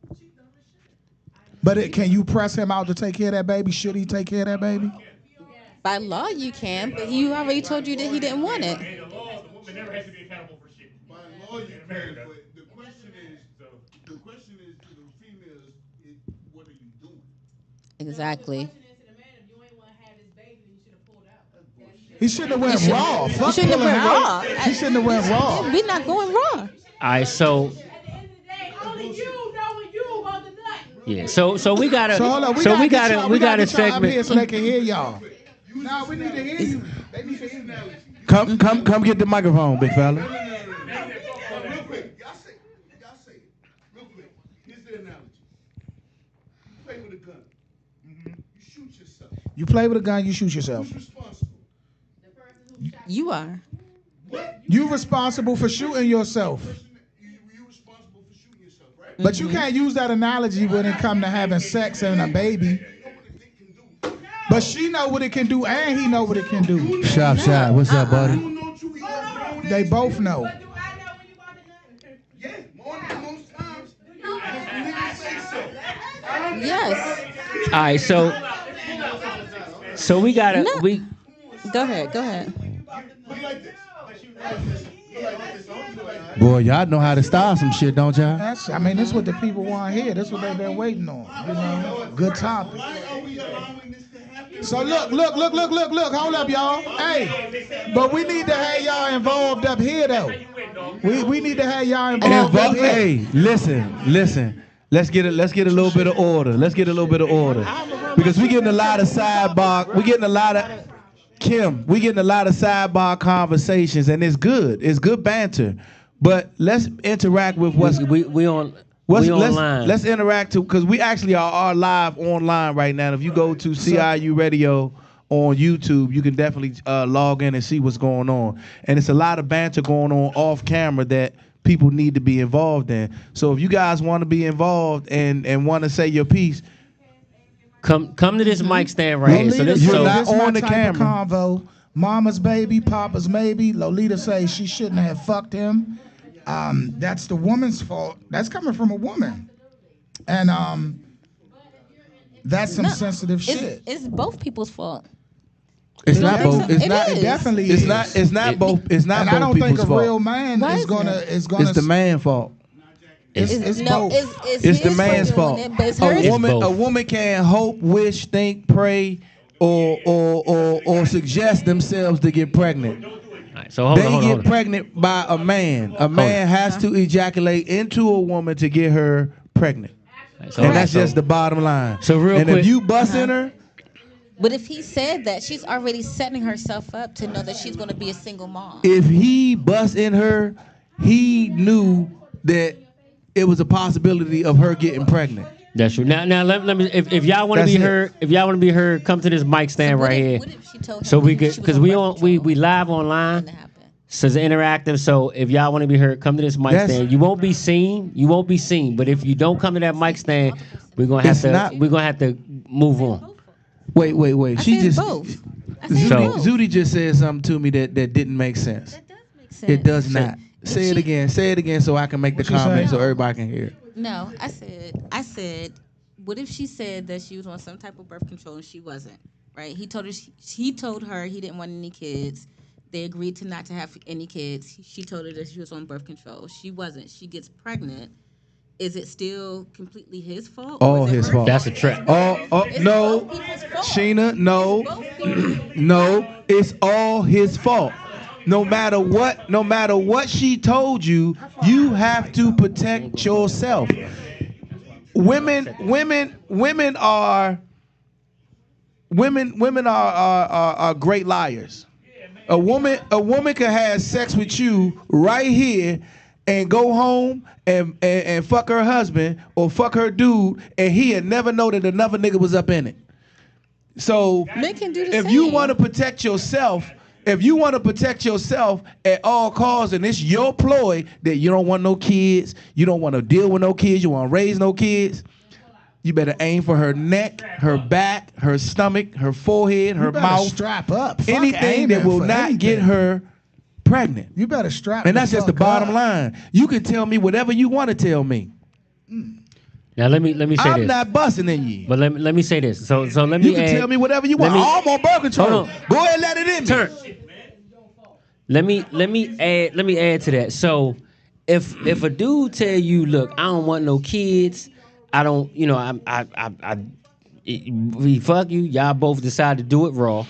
But can you press him out to take care of that baby? Should he take care of that baby? By law, you can, but he already told you that he didn't want it. The law, the woman never has to be accountable for shit. By law, you can, but the question is to the females, what are you doing? Exactly. He shouldn't have went raw. You Fuck shouldn't have pulling went out. raw. He shouldn't have went raw. We're not going raw. All right, so Only you know when you about the nut. yeah, so we gotta, So hold on. we gotta get y'all a up here segment. so they can hear y'all. No, we need to hear you. They need to hear you. Come get the microphone, big fella. Real quick, y'all say it. Real quick, here's the analogy. You play with a gun. You shoot yourself. You play with a gun, you shoot yourself. Who's responsible? You are. You responsible for shooting yourself. You responsible for shooting yourself, right? But you can't use that analogy when it come to having sex and a baby. You know what the dick can do. But she know what it can do and he know what it can do. Shop, what's up, buddy? You know what you eat. They both know. Do I know when you about the nut? Yeah, most times. Niggas say so. Yes. All right, so we gotta No. we Go ahead. Look like this. Boy, y'all know how to style some shit, don't y'all? That's this what the people want to hear. That's what they've been waiting on. You know, good topic. Why are we allowing this to happen? So look. Hold up, y'all. Hey, but we need to have y'all involved up here, though. We need to have y'all involved up here. Hey, listen. Let's get a little bit of order. Because we getting a lot of sidebar. We getting a lot of sidebar conversations, and it's good. It's good banter. But let's interact with what's we on online. Let's interact too, because we actually are live online right now. If you go to CIU Radio on YouTube, you can definitely log in and see what's going on. And it's a lot of banter going on off camera that people need to be involved in. So if you guys want to be involved and want to say your piece, come to this mic stand right here. So Lolita this said you're not this my on the type of camera. convo. Mama's baby, Papa's maybe. Lolita says she shouldn't have fucked him. That's the woman's fault. That's coming from a woman. And that's some sensitive shit. It's both people's fault. it's not think both. so? It's It not. is. It definitely It's is. not. It's not both. It's not And both I don't people's think a fault. real man Why is is gonna it? is gonna. It's the man's fault. It's No, both. it's It's the his man's for doing fault. it, but it's A hers. woman, both. a woman can hope, wish, think, pray, or suggest themselves to get pregnant. All right, so hold They on, hold get on. pregnant by a man. A man has to ejaculate into a woman to get her pregnant, So, and that's so- just the bottom line. So real and quick- if you bust in her, But if he said that, she's already setting herself up to know that she's going to be a single mom. if he bust in her, he knew that it was a possibility of her getting pregnant. That's true. Now let me. If y'all want to That's be it. heard, if y'all want to be heard, come to this mic stand What right if- here. what if she told him So we she could, was because on we birth on control? we live online. Didn't happen. So it's interactive. So if y'all want to be heard, come to this mic That's- stand. You won't be seen. You won't be seen. But if you don't come to that mic stand, we're gonna have It's to. not- We're gonna have to move on. Wait. I She said just both. I said So- both. Zudi just said something to me that didn't make sense. That does make sense. It does not. Say it she- again. Say it again so I can make the What you comment say? so everybody can hear. No, I said, what if she said that she was on some type of birth control and she wasn't? Right? He told her he didn't want any kids. They agreed to not to have any kids. She told her that she was on birth control. She wasn't. She gets pregnant. Is it still completely his fault? or All is it his her fault. That's a trap. Oh It's no, both people's fault. Sheena, no, It's both people's no. It's all his fault. No matter what she told you, you have to protect yourself. Women are great liars. A woman can have sex with you right here and go home and fuck her husband or fuck her dude, and he'll never know that another nigga was up in it. So Men can do the if you same. want to protect yourself, at all costs, and it's your ploy that you don't want no kids, you don't want to deal with no kids, you want to raise no kids, you better aim for her neck, her back, her stomach, her forehead, her You better mouth, strap up. Fuck anything that aiming will for not anything. get her pregnant. You better strap. And that's just the fuck bottom up. line. You can tell me whatever you want to tell me. Now let me say I'm this. not busting in you. But let me say this. So let me You can add, tell me whatever you let want. me- I'm on birth control. Hold on. Go ahead and let it in me. Turn. Let me add to that. So if a dude tell you, look, I don't want no kids, I don't, we fuck you, y'all both decide to do it raw,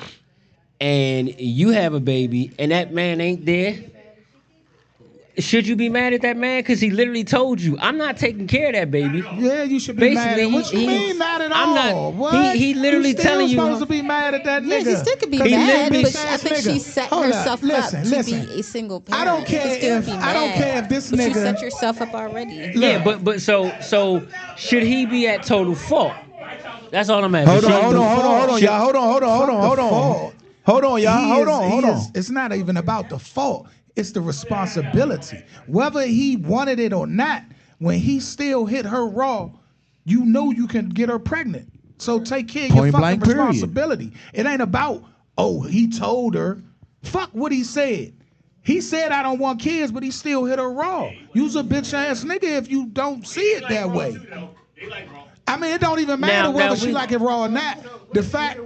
and you have a baby, and that man ain't there. Should you be mad at that man? Because he literally told you, I'm not taking care of that baby. Yeah, you should be mad. Basically, At, what you he- mean mad at I'm not- all? What? he literally you still telling you- supposed to be mad at that Yeah, nigga. she still could be 'Cause he mad, little but bitch I ass think nigga. she set Hold up, herself listen, up to listen. be a single parent. I don't You care can still if- be I don't mad, care if this but you nigga- set yourself up already. Yeah, but so should he be at total fault? That's all I'm asking. Hold on, Should- hold on, fault. y'all. Hold on. Hold on, y'all. Hold on. It's not even about the fault. It's the responsibility. Whether he wanted it or not, when he still hit her raw, you know you can get her pregnant. So take care of your Point fucking blank, period. responsibility. It ain't about, oh, he told her. Fuck what he said. He said I don't want kids, but he still hit her raw. You's a bitch ass nigga if you don't see it that way. I mean, it don't even matter Now whether she we- like it raw or not. The fact,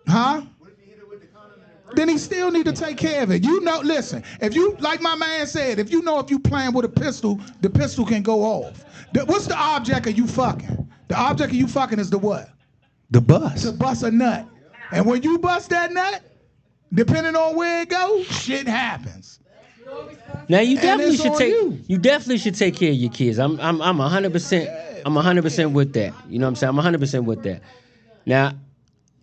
huh? Then he still need to take care of it. You know, listen, if you, like my man said, if you know if you playing with a pistol, the pistol can go off. What's the object of you fucking? The object of you fucking is the what? The bus. To bust a nut. And when you bust that nut, depending on where it goes, shit happens. Now you definitely it's should on take you. definitely should take care of your kids. I'm 100% with that. You know what I'm saying? I'm 100% with that. Now,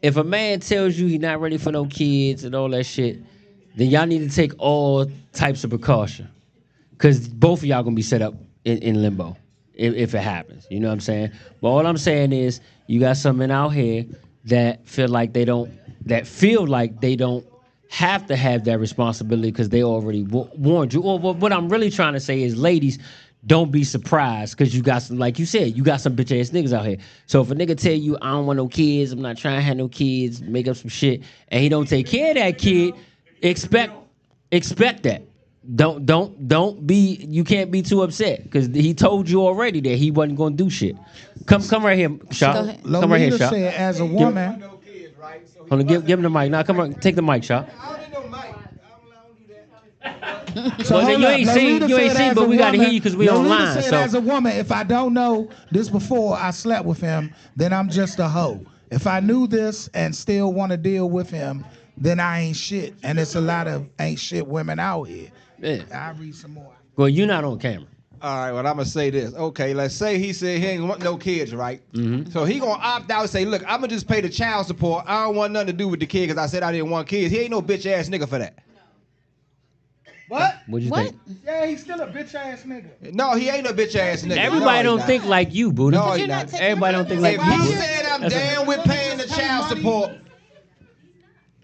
if a man tells you he's not ready for no kids and all that shit, then y'all need to take all types of precaution. Cause both of y'all gonna be set up in limbo if it happens. You know what I'm saying? But all I'm saying is you got some men out here that feel like they don't have to have that responsibility because they already warned you. Or what I'm really trying to say is, ladies, don't be surprised because you got some, like you said, you got some bitch ass niggas out here. So if a nigga tell you I don't want no kids, I'm not trying to have no kids, make up some shit, and he don't take care of that kid, expect that. Don't be. You can't be too upset because he told you already that he wasn't going to do shit. Come right here, Shop. Come right here, Lolita Shop. said, as a woman, Hold on, give him the mic. Now come on, take the mic, Shop. so Well, hold you up. ain't Lolita seen, said, but as we a got to hear woman- you because we Lolita online. said, So as a woman, if I don't know this before I slept with him, then I'm just a hoe. If I knew this and still want to deal with him, then I ain't shit. And it's a lot of ain't shit women out here. yeah. I read some more. Well, you're not on camera. All right, well, I'm going to say this. Okay, let's say he said he ain't want no kids, right? Mm-hmm. So he going to opt out and say, look, I'm going to just pay the child support. I don't want nothing to do with the kid because I said I didn't want kids. He ain't no bitch-ass nigga for that. What? What'd you What? think? Yeah, he's still a bitch ass nigga. No, he ain't a bitch-ass nigga. Everybody No, don't he think not. like you, Buddha. No, he You're not not. taking Everybody don't think like If you. he Buddha. said I'm That's a- down with paying the child support,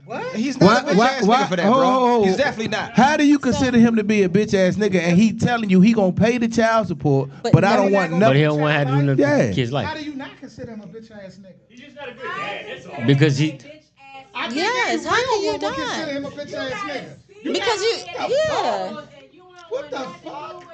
What? he's not a bitch-ass nigga for that, bro. He's definitely not. How do you consider him to be a bitch ass nigga and he telling you he gonna pay the child support, but I don't want But nothing? he don't want to have to do nothing Yeah. with the kid's How life do you not consider him a bitch ass nigga? He's just not a good dad. That's all. because he. I think Yes, any how real can you one would not? consider him a bitch ass nigga. Because yeah. What the fuck?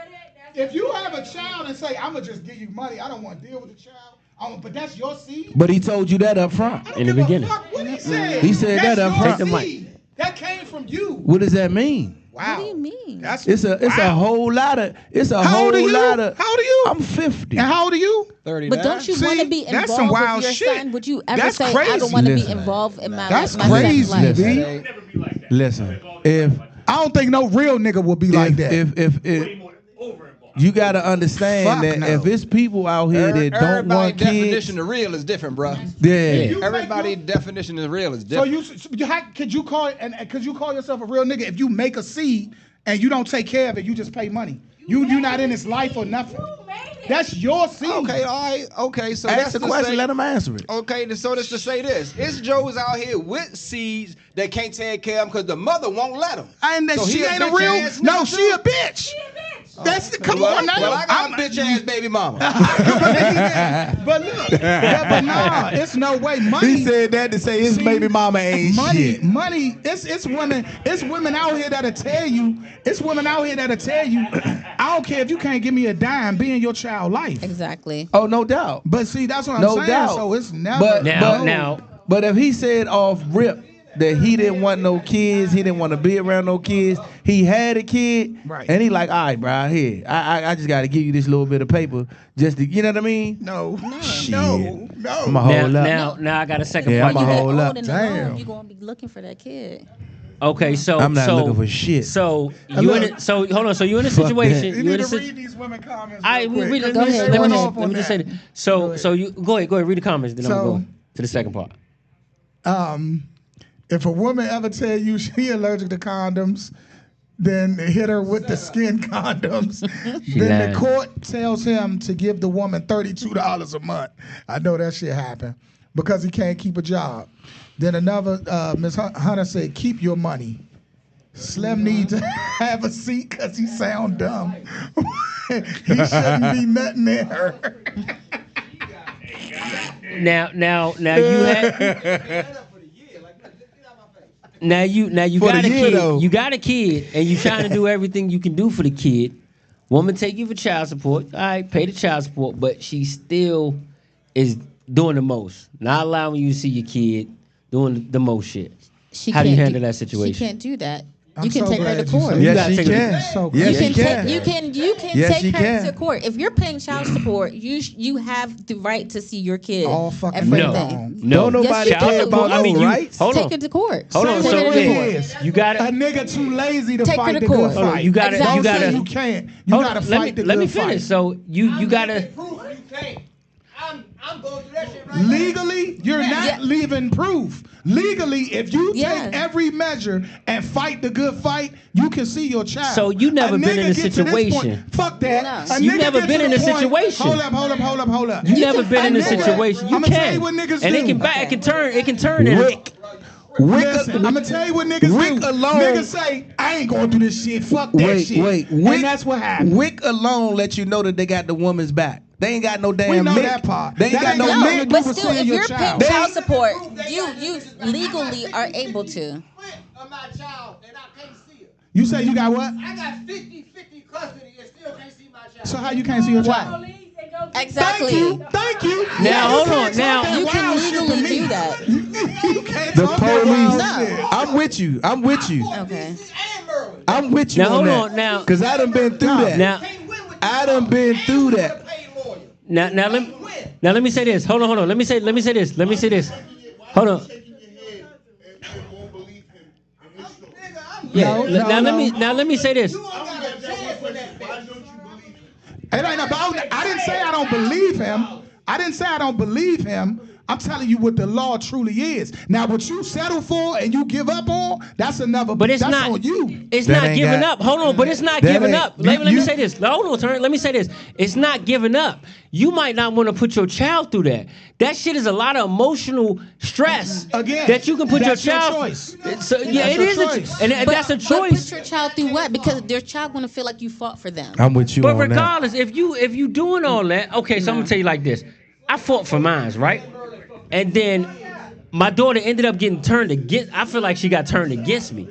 If you have a child and say, I'm going to just give you money, I don't want to deal with the child, but that's your seed? But he told you that up front. I don't In the give a beginning. fuck what he said. He said That's that up your front. Take the mic. seed. That came from you. What does that mean? Wow. What do you mean? That's It's a whole lot of How old are you? lot of. How old are you? I'm 50. And how old are you? 39. But don't you See, want to be that's involved some with wild your shit. son? Would you ever That's say, I crazy. don't want to be Listen. involved in my That's my son's crazy, life? B. Never be like that. Listen, if I don't think no real nigga would be like that. if Way more over involved. you gotta understand Fuck that no. if it's people out here that don't Everybody's want kids, definition of real is different, bro. yeah. Everybody's definition of real is So different. could you call yourself a real nigga if you make a seed and you don't take care of it, you just pay money? You're not in his life or nothing. That's your seed. Okay, all right, okay. So Ask that's the to question, say, let him answer it. Okay, so that's to say this. It's Joe's out here with seeds that can't take care of him because the mother won't let him. And that So she he a ain't a bitch real. ass No, nigga she too? a bitch. That's come on now. Well, I got a bitch ass baby mama. But look, but nah, it's no way. Money. He said that to say his See, baby mama ain't money, shit. money. It's women out here that'll tell you. It's women out here that'll tell you. I don't care if you can't give me a dime. Be in your child life. Exactly. Oh, no doubt. But see, that's what I'm No saying. doubt. So it's never. But Now, but if he said off rip that he didn't want no kids, he didn't want to be around no kids, he had a kid, Right. and he like, all right, bro, here, I just got to give you this little bit of paper, just to, you know what I mean? no, Shit. no. I'm a whole lot. now I got a second Yeah, part. I'm a You get whole old lot. and Damn. alone, you're gonna be looking for that kid. Okay, so I'm not so, looking for shit. So you in it? So hold on. So you're in a Fuck situation. that. You You need in a to sit- read these women comments. I real we quick. read. Cause Go they ahead. went Let me off on just that. say that. So you go ahead. Read the comments. Then I'm So- gonna go to the second part. If a woman ever tell you she allergic to condoms, then hit her with the skin condoms. Then lying. the court tells him to give the woman $32 a month. I know that shit happened because he can't keep a job. Then another, Ms. Hunter said, keep your money. Slim needs to have a seat because he sound dumb. He shouldn't be nothing in her. Now you had. Now you For got the a year, kid. though. You got a kid, and you trying to do everything you can do for the kid. Woman take you for child support. All right, pay the child support, but she still is doing the most. Not allowing you to see your kid doing the most shit. How do you handle that situation? She can't do that. I'm You can so take her glad to you court. said Yes, gotta she take it- can. So Yes, You she can can. take she her can. to court. If you're paying child support, you have the right to see your kid. All fucking every No, day. no. Don't nobody Yes, care you about do. no you- rights. Hold Take on. her to court. Hold on. Say So what it yeah, is. you got A to. nigga too lazy to Take her fight to the court. good Hold on, fight. you gotta- Exactly. you gotta. You can't. You Hold gotta on, fight the let me good finish. fight. So you gotta. I'm going through that shit right Legally, you're not leaving proof. Legally, if you Yeah. take every measure and fight the good fight, you can see your child. So you never A been nigga in a get to this situation. point- Fuck that. No. A You nigga never get been to in the a point- situation. Hold up. You never been in a nigga- situation. You I'ma can. tell you what niggas and do. it can back. It can turn. It can turn. in- Wick Listen, I'm gonna tell you what niggas Wick do. alone- Niggas say, I ain't going through this shit. Fuck that shit. Wick, and that's what happened. Wick alone lets you know that they got the woman's back. They ain't got no damn We know Mick. that part. They ain't That got ain't no got No, Mick. nothing but do with still, seeing if your you're child. paying child support, you legally are able to. Of my child, and I can't see her. You say you got what? I got 50-50 custody and still can't see my child. So how you can't see your child? Exactly. Thank you. Now, hold on. can't Now- talk that You can wild shit to legally me. do that. You can't The talk that wild police. shit. I'm with you. I'm with you. Okay. I'm with you Now, on hold that. on, now- Cause I done been through that. Now, I done been through that. now let me say this. Hold on. Let me say this. Hold on. Yeah. Let me say this. It ain't about. I didn't say I don't believe him. I didn't say I don't believe him. I'm telling you what the law truly is. Now, what you settle for and you give up on, that's another. But it's that's not. on you. It's That not ain't giving got- up. Hold on, but it's not that giving ain't- up. Let me you- say this. Hold on, turn. Let me say this. It's not giving up. You might not want to put your child through that. That shit is a lot of emotional stress. Again, that you can put that's your your child. choice. So yeah, That's it your is choice. and that's a But choice. put your child through what? Because their child gonna feel like you fought for them. I'm with you But on that. regardless, if you doing all that, okay. So I'm gonna tell you like this. I fought for mine, right? And then my daughter ended up getting turned against. I feel like she got turned against me.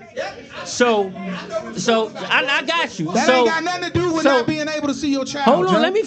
So I got you. That so, ain't got nothing to do with so- not being able to see your child. Hold on, Joe. let me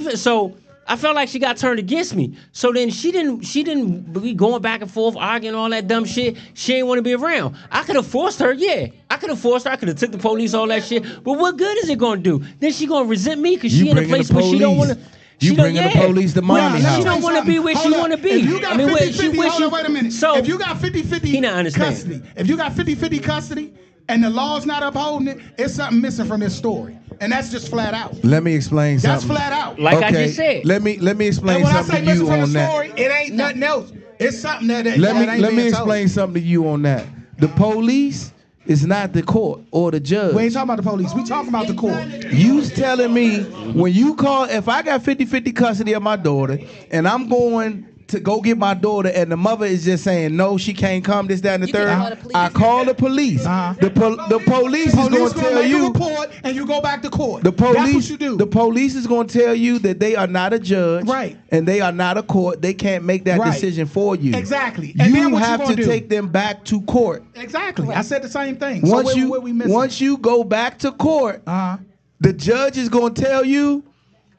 finish. So I felt like she got turned against me. So then she didn't be going back and forth, arguing all that dumb shit. She didn't want to be around. I could have forced her, yeah. I could have forced her. I could have took the police, all that shit. But what good is it gonna do? Then she gonna resent me because she in a bringing place the where she don't want to. police. You bringing the police to mommy She house. don't want to be where she want to be. If you got I mean, where 50-50, where hold on, wait a minute. So if you got 50-50 He not understand. custody, if you got 50-50 custody and the law's not upholding it, it's something missing from this story. And that's just flat out. Let me explain That's something. flat out. like I just said. Let me explain And when I say something to missing you from the on that. story, it ain't nothing else. It's something that ain't Let me being explain told. something to you on that. The police is not the court or the judge. We ain't talking about the police. We talking about the court. You's telling me when you call, if I got 50-50 custody of my daughter and I'm going to go get my daughter and the mother is just saying, no, she can't come, this, that, and the You can third, call the police. I call the police. Uh-huh. The police is going Police to gonna tell make a you. report and you go back to court. The police, That's what you do. The police is going to tell you that they are not a judge, Right. And they are not a court. They can't make that Right. decision for you. Exactly. And then You what you have gonna to do? take them back to court. Exactly. I said the same thing. Once so where we missing? once you go back to court, Uh-huh. the judge is going to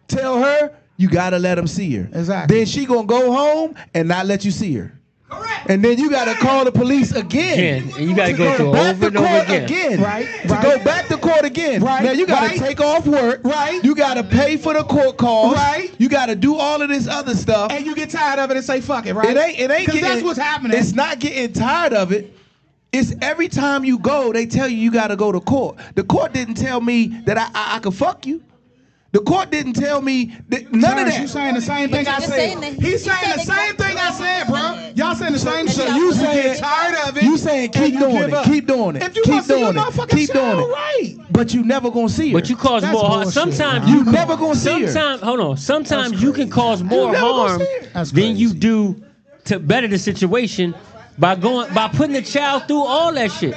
tell her, you got to let him see her. Exactly. Then she going to go home and not let you see her. Correct. And then you got to call the police again. And you got to go through back over to and over court again. Right, To right. go back to court again. Right, Now you got to right. take off work. Right. You got to pay for the court calls. Right. You got to do all of this other stuff. And you get tired of it and say fuck it, right? It ain't Because getting, that's what's happening. It's not getting tired of it. It's every time you go, they tell you got to go to court. The court didn't tell me that I could fuck you. The court didn't tell me that, none of Josh, that. You saying the same thing I you're said. saying that- He's you saying said the same thing I said, bro. Y'all saying the same So shit. you get tired of it. You saying and keep you doing give it, up. keep doing it, If you keep want to see your doing it, motherfucking keep doing child, it. right? But you never gonna see her. But you cause That's more harm. bullshit, Sometimes man. You never gonna see her. Sometimes, hold on. Sometimes That's you can crazy. cause more never gonna harm see it. That's than you crazy. do to better the situation by putting the child through all that shit.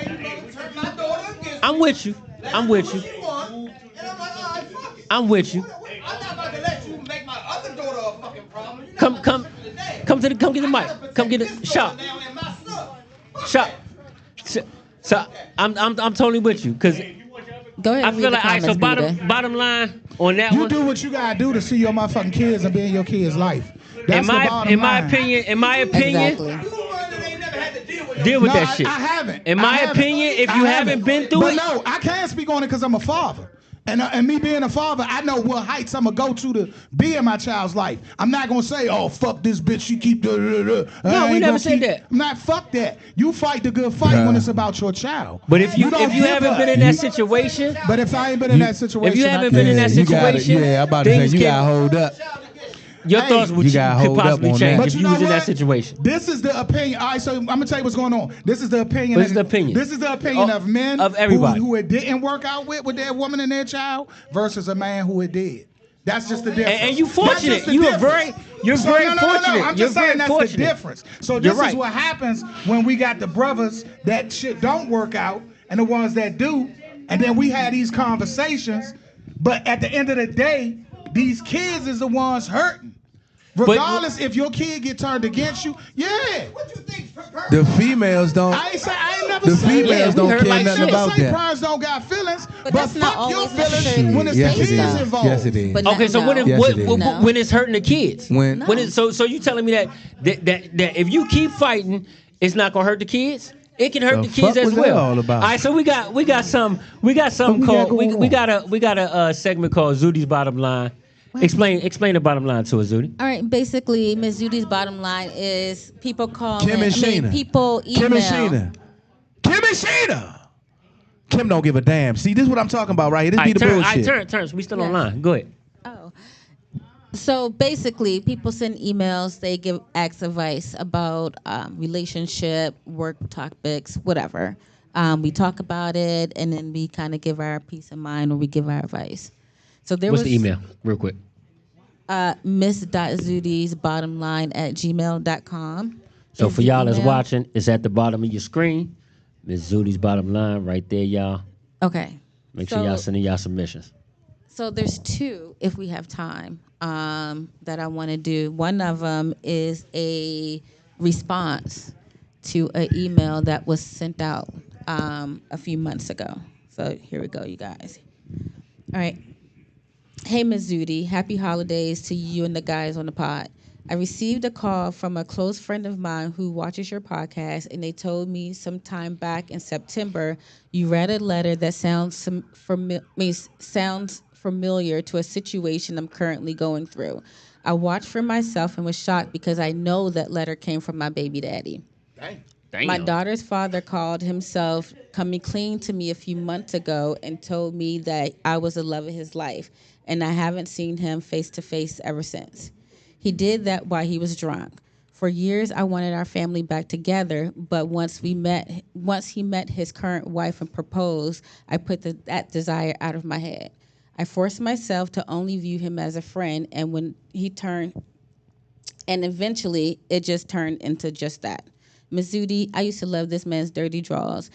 I'm with you. I'm with you. I'm with you. I'm not about to let you make my other daughter a fucking problem. You Come get the mic. Come get it. Shop. now in my stuff. Shop. So I'm totally with you because Go ahead. I And feel read like the all right, so comments, Buddha. bottom line on that You one. do what you gotta do to see your motherfucking kids and be in your kids' life. That's In the my bottom line. opinion, Exactly. You the one that ain't never had to deal with deal with No, that shit. I haven't. In I my haven't. opinion, if I you haven't been through but it, no, I can't speak on it because I'm a father. And me being a father, I know what heights I'm gonna go to be in my child's life. I'm not gonna say, "Oh, fuck this bitch, she keep." No, we never said that. I'm not. Fuck that. You fight the good fight when it's about your child. But if you don't give haven't up. been in that situation, But if I ain't been in that situation, if you I haven't can't been in that say. You gotta, situation, yeah, I'm about to say things you can- gotta hold up. Your thoughts would You gotta could hold up possibly on change that. if But you you was know in that what? situation. This is the opinion. All right, so I'm gonna tell you what's going on. This is the opinion. What's the opinion? This is the opinion of men of everybody. who it didn't work out with their woman and their child versus a man who it did. That's just the difference. And you That's fortunate. just the You are difference. you're So, very no, fortunate. I'm You're just very saying that's fortunate. the difference. So You're this right. is what happens when we got the brothers that shit don't work out and the ones that do, and then we had these conversations. But at the end of the day, these kids is the ones hurting. Regardless if your kid get turned against you, yeah. What you think? The females don't. I ain't never The said females we don't heard care like nothing shit. about say that. parents don't got feelings, but that's not fuck your always feelings necessarily when it's Yes, the it kids is. involved. Yes, it is. But Okay, so no. when Yes, it is. No. when it's hurting the kids, When- when it, so you telling me that if you keep fighting, it's not gonna hurt the kids. It can hurt The the kids fuck as was that well. all about? All right, so we got something What we got called going we on? got a segment called Zudi's Bottom Line. Explain the bottom line to us, Zudi. All right, basically, Ms. Judy's bottom line is people call Kim and Sheena. people email. Kim and Sheena. Kim and Sheena. Kim don't give a damn. See, this is what I'm talking about right here. This All be right, the bullshit. turns. We still Yeah. online. Go ahead. Oh. So basically, people send emails. They ask advice about relationship, work topics, whatever. We talk about it, and then we kind of give our peace of mind, or we give our advice. So there What's was the email, real quick? miss.zudis@gmail.com. So is for the y'all that's email. watching, it's at the bottom of your screen. Miss Zudi's bottom line right there, y'all. Okay. Make sure y'all So- sending y'all submissions. So there's two, if we have time, that I want to do. One of them is a response to an email that was sent out a few months ago. So here we go, you guys. All right. Hey, Ms. Zudi, happy holidays to you and the guys on the pod. I received a call from a close friend of mine who watches your podcast, and they told me sometime back in September you read a letter that sounds familiar to a situation I'm currently going through. I watched for myself and was shocked because I know that letter came from my baby daddy. Damn. My daughter's father called himself coming clean to me a few months ago and told me that I was the love of his life, and I haven't seen him face to face ever since. He did that while he was drunk. For years, I wanted our family back together, but once he met his current wife and proposed, I put that desire out of my head. I forced myself to only view him as a friend, and eventually it just turned into just that. Ms. Zudi, I used to love this man's dirty draws.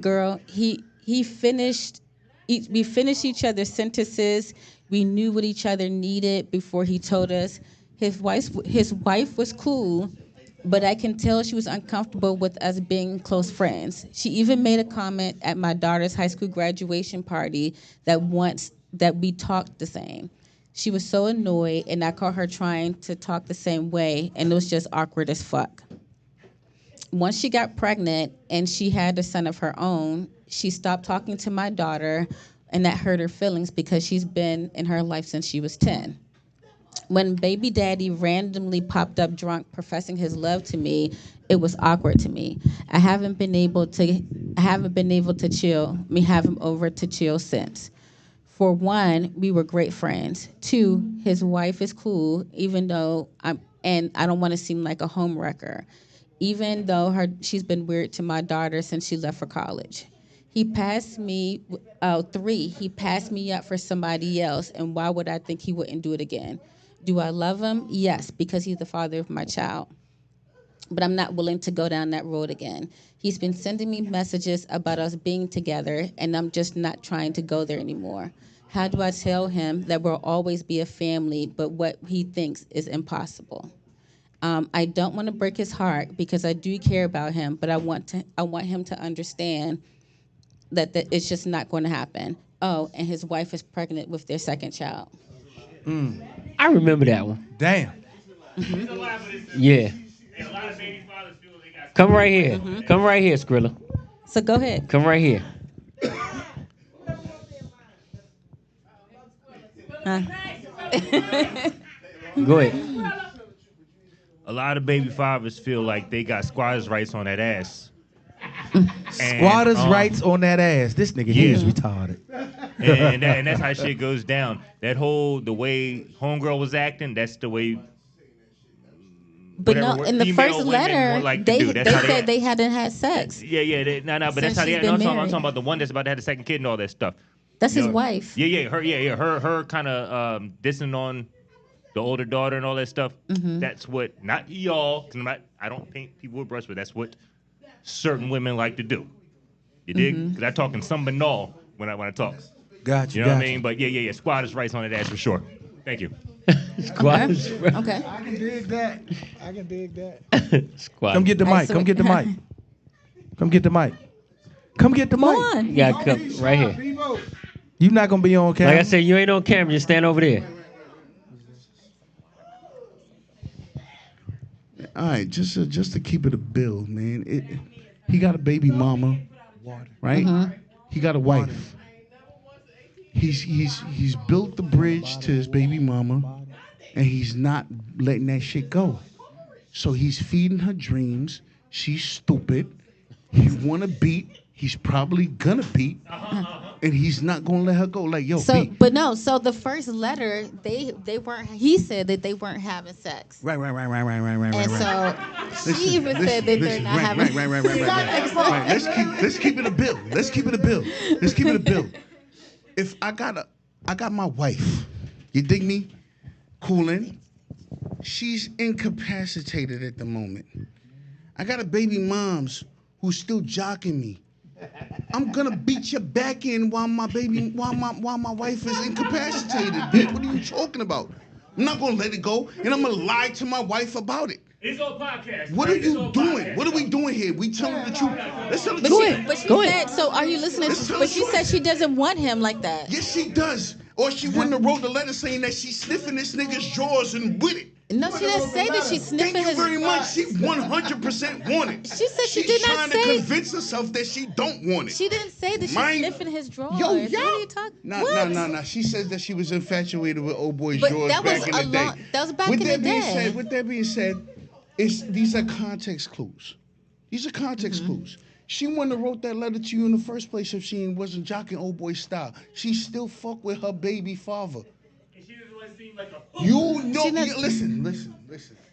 Girl, we finished each other's sentences. We knew what each other needed before he told us. His wife was cool, but I can tell she was uncomfortable with us being close friends. She even made a comment at my daughter's high school graduation party that we talked the same. She was so annoyed, and I caught her trying to talk the same way, and it was just awkward as fuck. Once she got pregnant and she had a son of her own, she stopped talking to my daughter, and that hurt her feelings because she's been in her life since she was 10. When baby daddy randomly popped up drunk professing his love to me, it was awkward to me. I haven't been able to have him over to chill since. For one, we were great friends. Two, his wife is cool, even though I don't want to seem like a home wrecker. Even though she's been weird to my daughter since she left for college. He passed me up for somebody else, and why would I think he wouldn't do it again? Do I love him? Yes, because he's the father of my child. But I'm not willing to go down that road again. He's been sending me messages about us being together, and I'm just not trying to go there anymore. How do I tell him that we'll always be a family, but what he thinks is impossible? I don't want to break his heart because I do care about him, but I want him to understand that it's just not going to happen. Oh, and his wife is pregnant with their second child. I remember that one. Damn. Yeah. Come right here. Come right here, Skrilla. So go ahead. Come right here. Go ahead. A lot of baby fathers feel like they got squatters' rights on that ass. Squatters' rights on that ass. This nigga here is retarded. And that's how shit goes down. The way homegirl was acting, that's the way But whatever no, in the female first women letter, would like to they do. That's how said they hadn't had sex. Yeah, but Since that's how they. she's No, been I'm married. talking about the one that's about to have the second kid and all that stuff. That's You his know? wife. Her kind of dissing on the older daughter and all that stuff. Mm-hmm. That's what not y'all. 'Cause I don't paint people with brush, but that's what certain women like to do. You dig? Mm-hmm. Because I talk in some banal when I talk. Gotcha. You know what I mean? But yeah. Squatters' rights on that ass for sure. Thank you. Squatters. Okay. I can dig that. I can dig that. Squatters. Come get the mic. Come get the mic. Come get the mic. Come get the Come mic. on. You gotta come right here. You not gonna be on camera. Like I said, you ain't on camera. Just stand over there. All right, just to keep it a bill, man. He got a baby mama, right? He got a wife. He's built the bridge to his baby mama, and he's not letting that shit go. So he's feeding her dreams. She's stupid. He wanna beat. He's probably gonna beat, and he's not gonna let her go. Like, yo, So, beat. but no. So the first letter, they weren't. He said that they weren't having sex, Right. and so she even said that they're not having. Right. Let's keep it a bill. Let's keep it a bill. If I got my wife, you dig me? Cooling. She's incapacitated at the moment. I got a baby mom's who's still jocking me. I'm gonna beat your back in while my wife is incapacitated. Bitch. What are you talking about? I'm not gonna let it go, and I'm gonna lie to my wife about it. It's on podcast. What are you doing? What are we doing here? We telling the truth. Let's tell the truth. But she said. So are you listening? Let's tell But the she truth. said she doesn't want him like that. Yes, she does. Or she wouldn't have wrote the letter saying that she's sniffing this nigga's drawers and with it. No, she didn't say that she's sniffing Thank you his. very much. She 100% want it. She said she She's did not trying say. to convince herself that she don't want it. She didn't say that she's Mine- sniffing his drawers. Yo, What yeah. are you talking? No. She said that she was infatuated with old boy's But drawers that was back in the a long- day. that was back in the day. With that being said, these are context clues. These are context Mm-hmm. clues. She wouldn't have wrote that letter to you in the first place if she wasn't jocking old boy style. She still fuck with her baby father. You know, listen.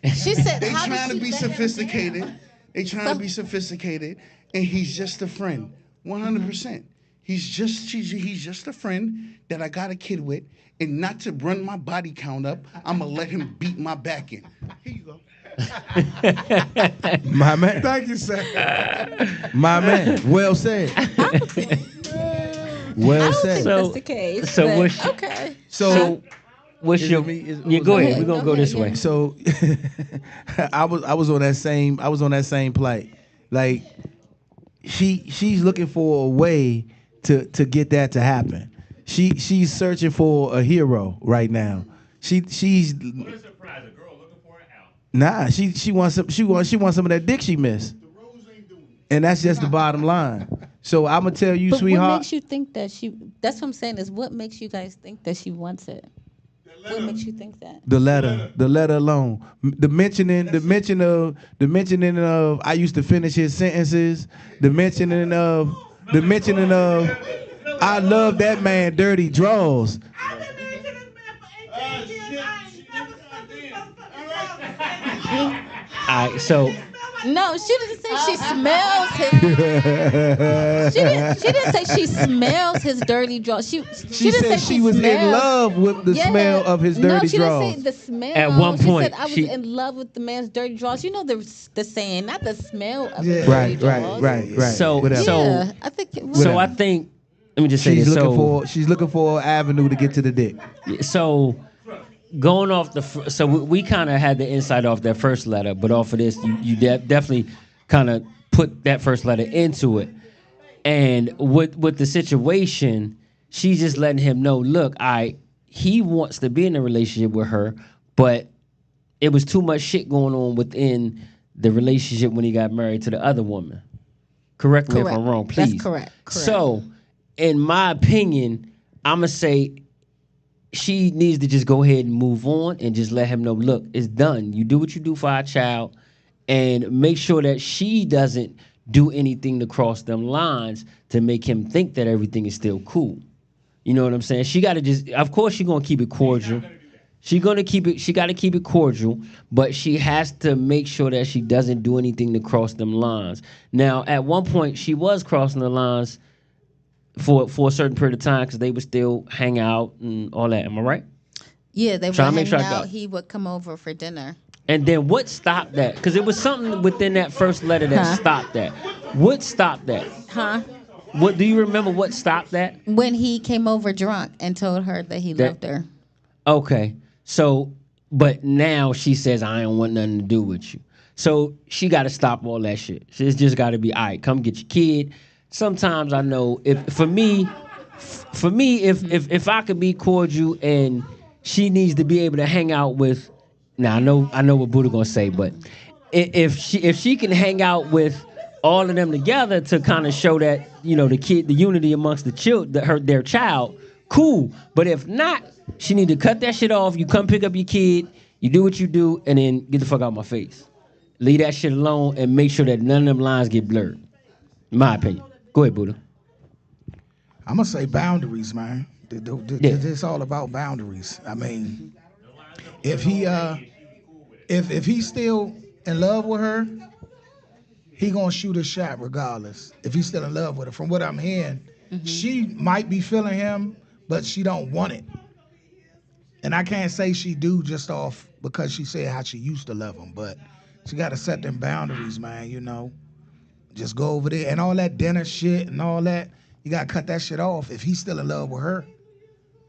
She said. They how did trying to she be let him sophisticated. They trying So- to be sophisticated, and he's just a friend, 100%. He's just a friend that I got a kid with, and not to run my body count up, I'm gonna let him beat my back in. Here you go. My man. Thank you, sir. My man. Well said. Well said. That's the case. So but- what's- okay. So What's Is your? it me? Is- Yeah, go ahead. We're gonna Go go ahead, this yeah. way. So I was on that same plight. Like she's looking for a way to get that to happen. She's searching for a hero right now. She's What a surprise! A girl looking for an out. nah. She wants some of that dick she missed. And that's just the bottom line. So I'm gonna tell you, But sweetheart. what makes you think that she? That's what I'm saying. Is what makes you guys think that she wants it? What makes you think that? The letter alone. The mentioning of I used to finish his sentences. The mentioning of I love that man dirty draws. All right, so No, she didn't say she smells his. She didn't say she smells his dirty drawers. She She didn't said say she was in smells- love with the Yeah. smell of his No, dirty she draws. didn't say the smell. At one She point, said I was she- in love with the man's dirty drawers. You know the saying, not the smell of Yeah. his dirty Right. drawers. So Whatever. so Yeah, I think. so I think. Let me just say she's this. looking for an avenue to get to the dick. So going off so we kind of had the insight off that first letter, but off of this, you definitely kind of put that first letter into it. And with the situation, she's just letting him know, look, he wants to be in a relationship with her, but it was too much shit going on within the relationship when he got married to the other woman. Correct me if I'm wrong, please. That's correct. So, in my opinion, I'm going to say she needs to just go ahead and move on and just let him know, look, it's done. You do what you do for our child, and make sure that she doesn't do anything to cross them lines to make him think that everything is still cool. You know what I'm saying? She got to just, of course, she's going to keep it cordial. She got to keep it cordial, but she has to make sure that she doesn't do anything to cross them lines. Now, at one point, she was crossing the lines for a certain period of time because they would still hang out and all that. Am I right? Yeah, they would Trying to make hang sure I out. got- He would come over for dinner. And then what stopped that? Because it was something within that first letter that stopped that. What stopped that? Huh? What do you remember? What stopped that? When he came over drunk and told her that he loved her. Okay. So, but now she says, I don't want nothing to do with you. So she got to stop all that shit. It's just got to be, all right, come get your kid. Sometimes I know if I could be cordial and she needs to be able to hang out with, now I know what Buddha gonna say, but if she can hang out with all of them together to kind of show that, you know, the unity amongst their child, cool. But if not, she need to cut that shit off. You come pick up your kid, you do what you do, and then get the fuck out of my face. Leave that shit alone and make sure that none of them lines get blurred. In my opinion. Go ahead, Buddha. I'm gonna say boundaries, man. It's all about boundaries. I mean, if he's still in love with her, he gonna shoot a shot regardless. If he's still in love with her, from what I'm hearing, she might be feeling him, but she don't want it. And I can't say she do just off because she said how she used to love him, but she got to set them boundaries, man, you know. Just go over there and all that dinner shit and all that, you got to cut that shit off. If he's still in love with her,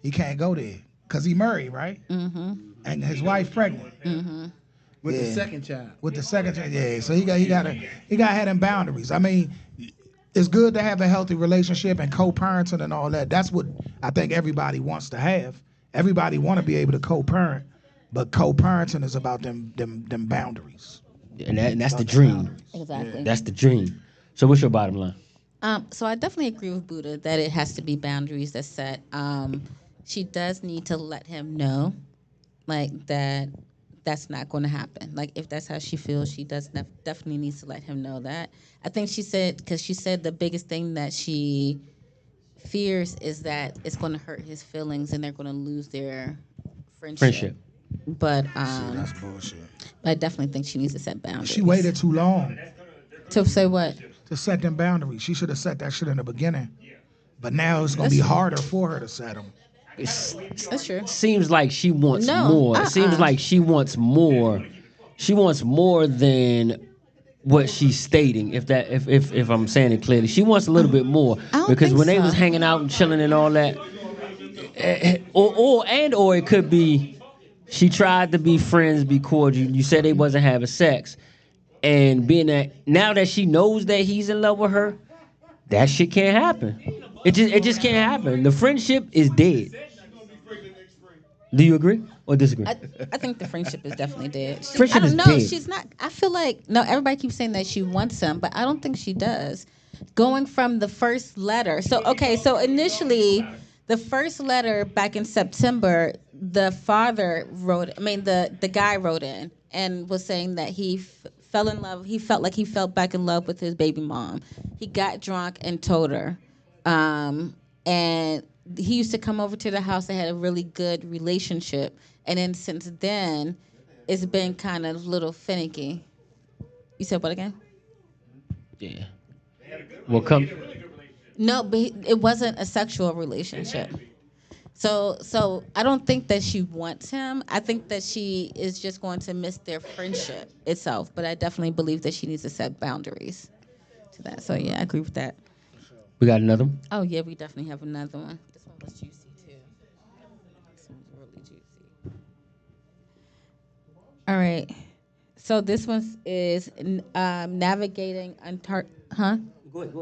he can't go there because he married, right? Mm-hmm. And his wife pregnant. Mm-hmm. With the second child. With the second child, yeah. So he got to have them boundaries. I mean, it's good to have a healthy relationship and co-parenting and all that. That's what I think everybody wants to have. Everybody want to be able to co-parent, but co-parenting is about them boundaries. And that's the dream. Exactly. That's the dream. So what's your bottom line? So I definitely agree with Buddha that it has to be boundaries that's set. She does need to let him know, like, that's not going to happen. Like, if that's how she feels, she definitely needs to let him know that. I think she said the biggest thing that she fears is that it's going to hurt his feelings and they're going to lose their friendship. But that's bullshit. I definitely think she needs to set boundaries. She waited too long to say what? To set them boundaries. She should have set that shit in the beginning. But now it's going to be harder for her to set them. That's true. Seems like she wants more. It seems like she wants more. She wants more than what she's stating. If I'm saying it clearly, she wants a little bit more because when they was hanging out and chilling and all that, or it could be she tried to be friends, be cordial. You said they wasn't having sex, and being that now that she knows that he's in love with her, that shit can't happen. It just can't happen. The friendship is dead. Do you agree or disagree? I think the friendship is definitely dead. Friendship is No, dead. she's not. I feel like everybody keeps saying that she wants him, but I don't think she does. Going from the first letter. So initially, the first letter back in September, the guy wrote in and was saying that he fell in love. He felt like he fell back in love with his baby mom. He got drunk and told her. And he used to come over to the house. They had a really good relationship. And then since then, it's been kind of a little finicky. You said what again? Yeah. Well, come. No, but it wasn't a sexual relationship. So I don't think that she wants him. I think that she is just going to miss their friendship itself. But I definitely believe that she needs to set boundaries to that. So yeah, I agree with that. We got another one? Oh yeah, we definitely have another one. This one was juicy too. This one's really juicy. All right. So this one is navigating Huh? Go ahead.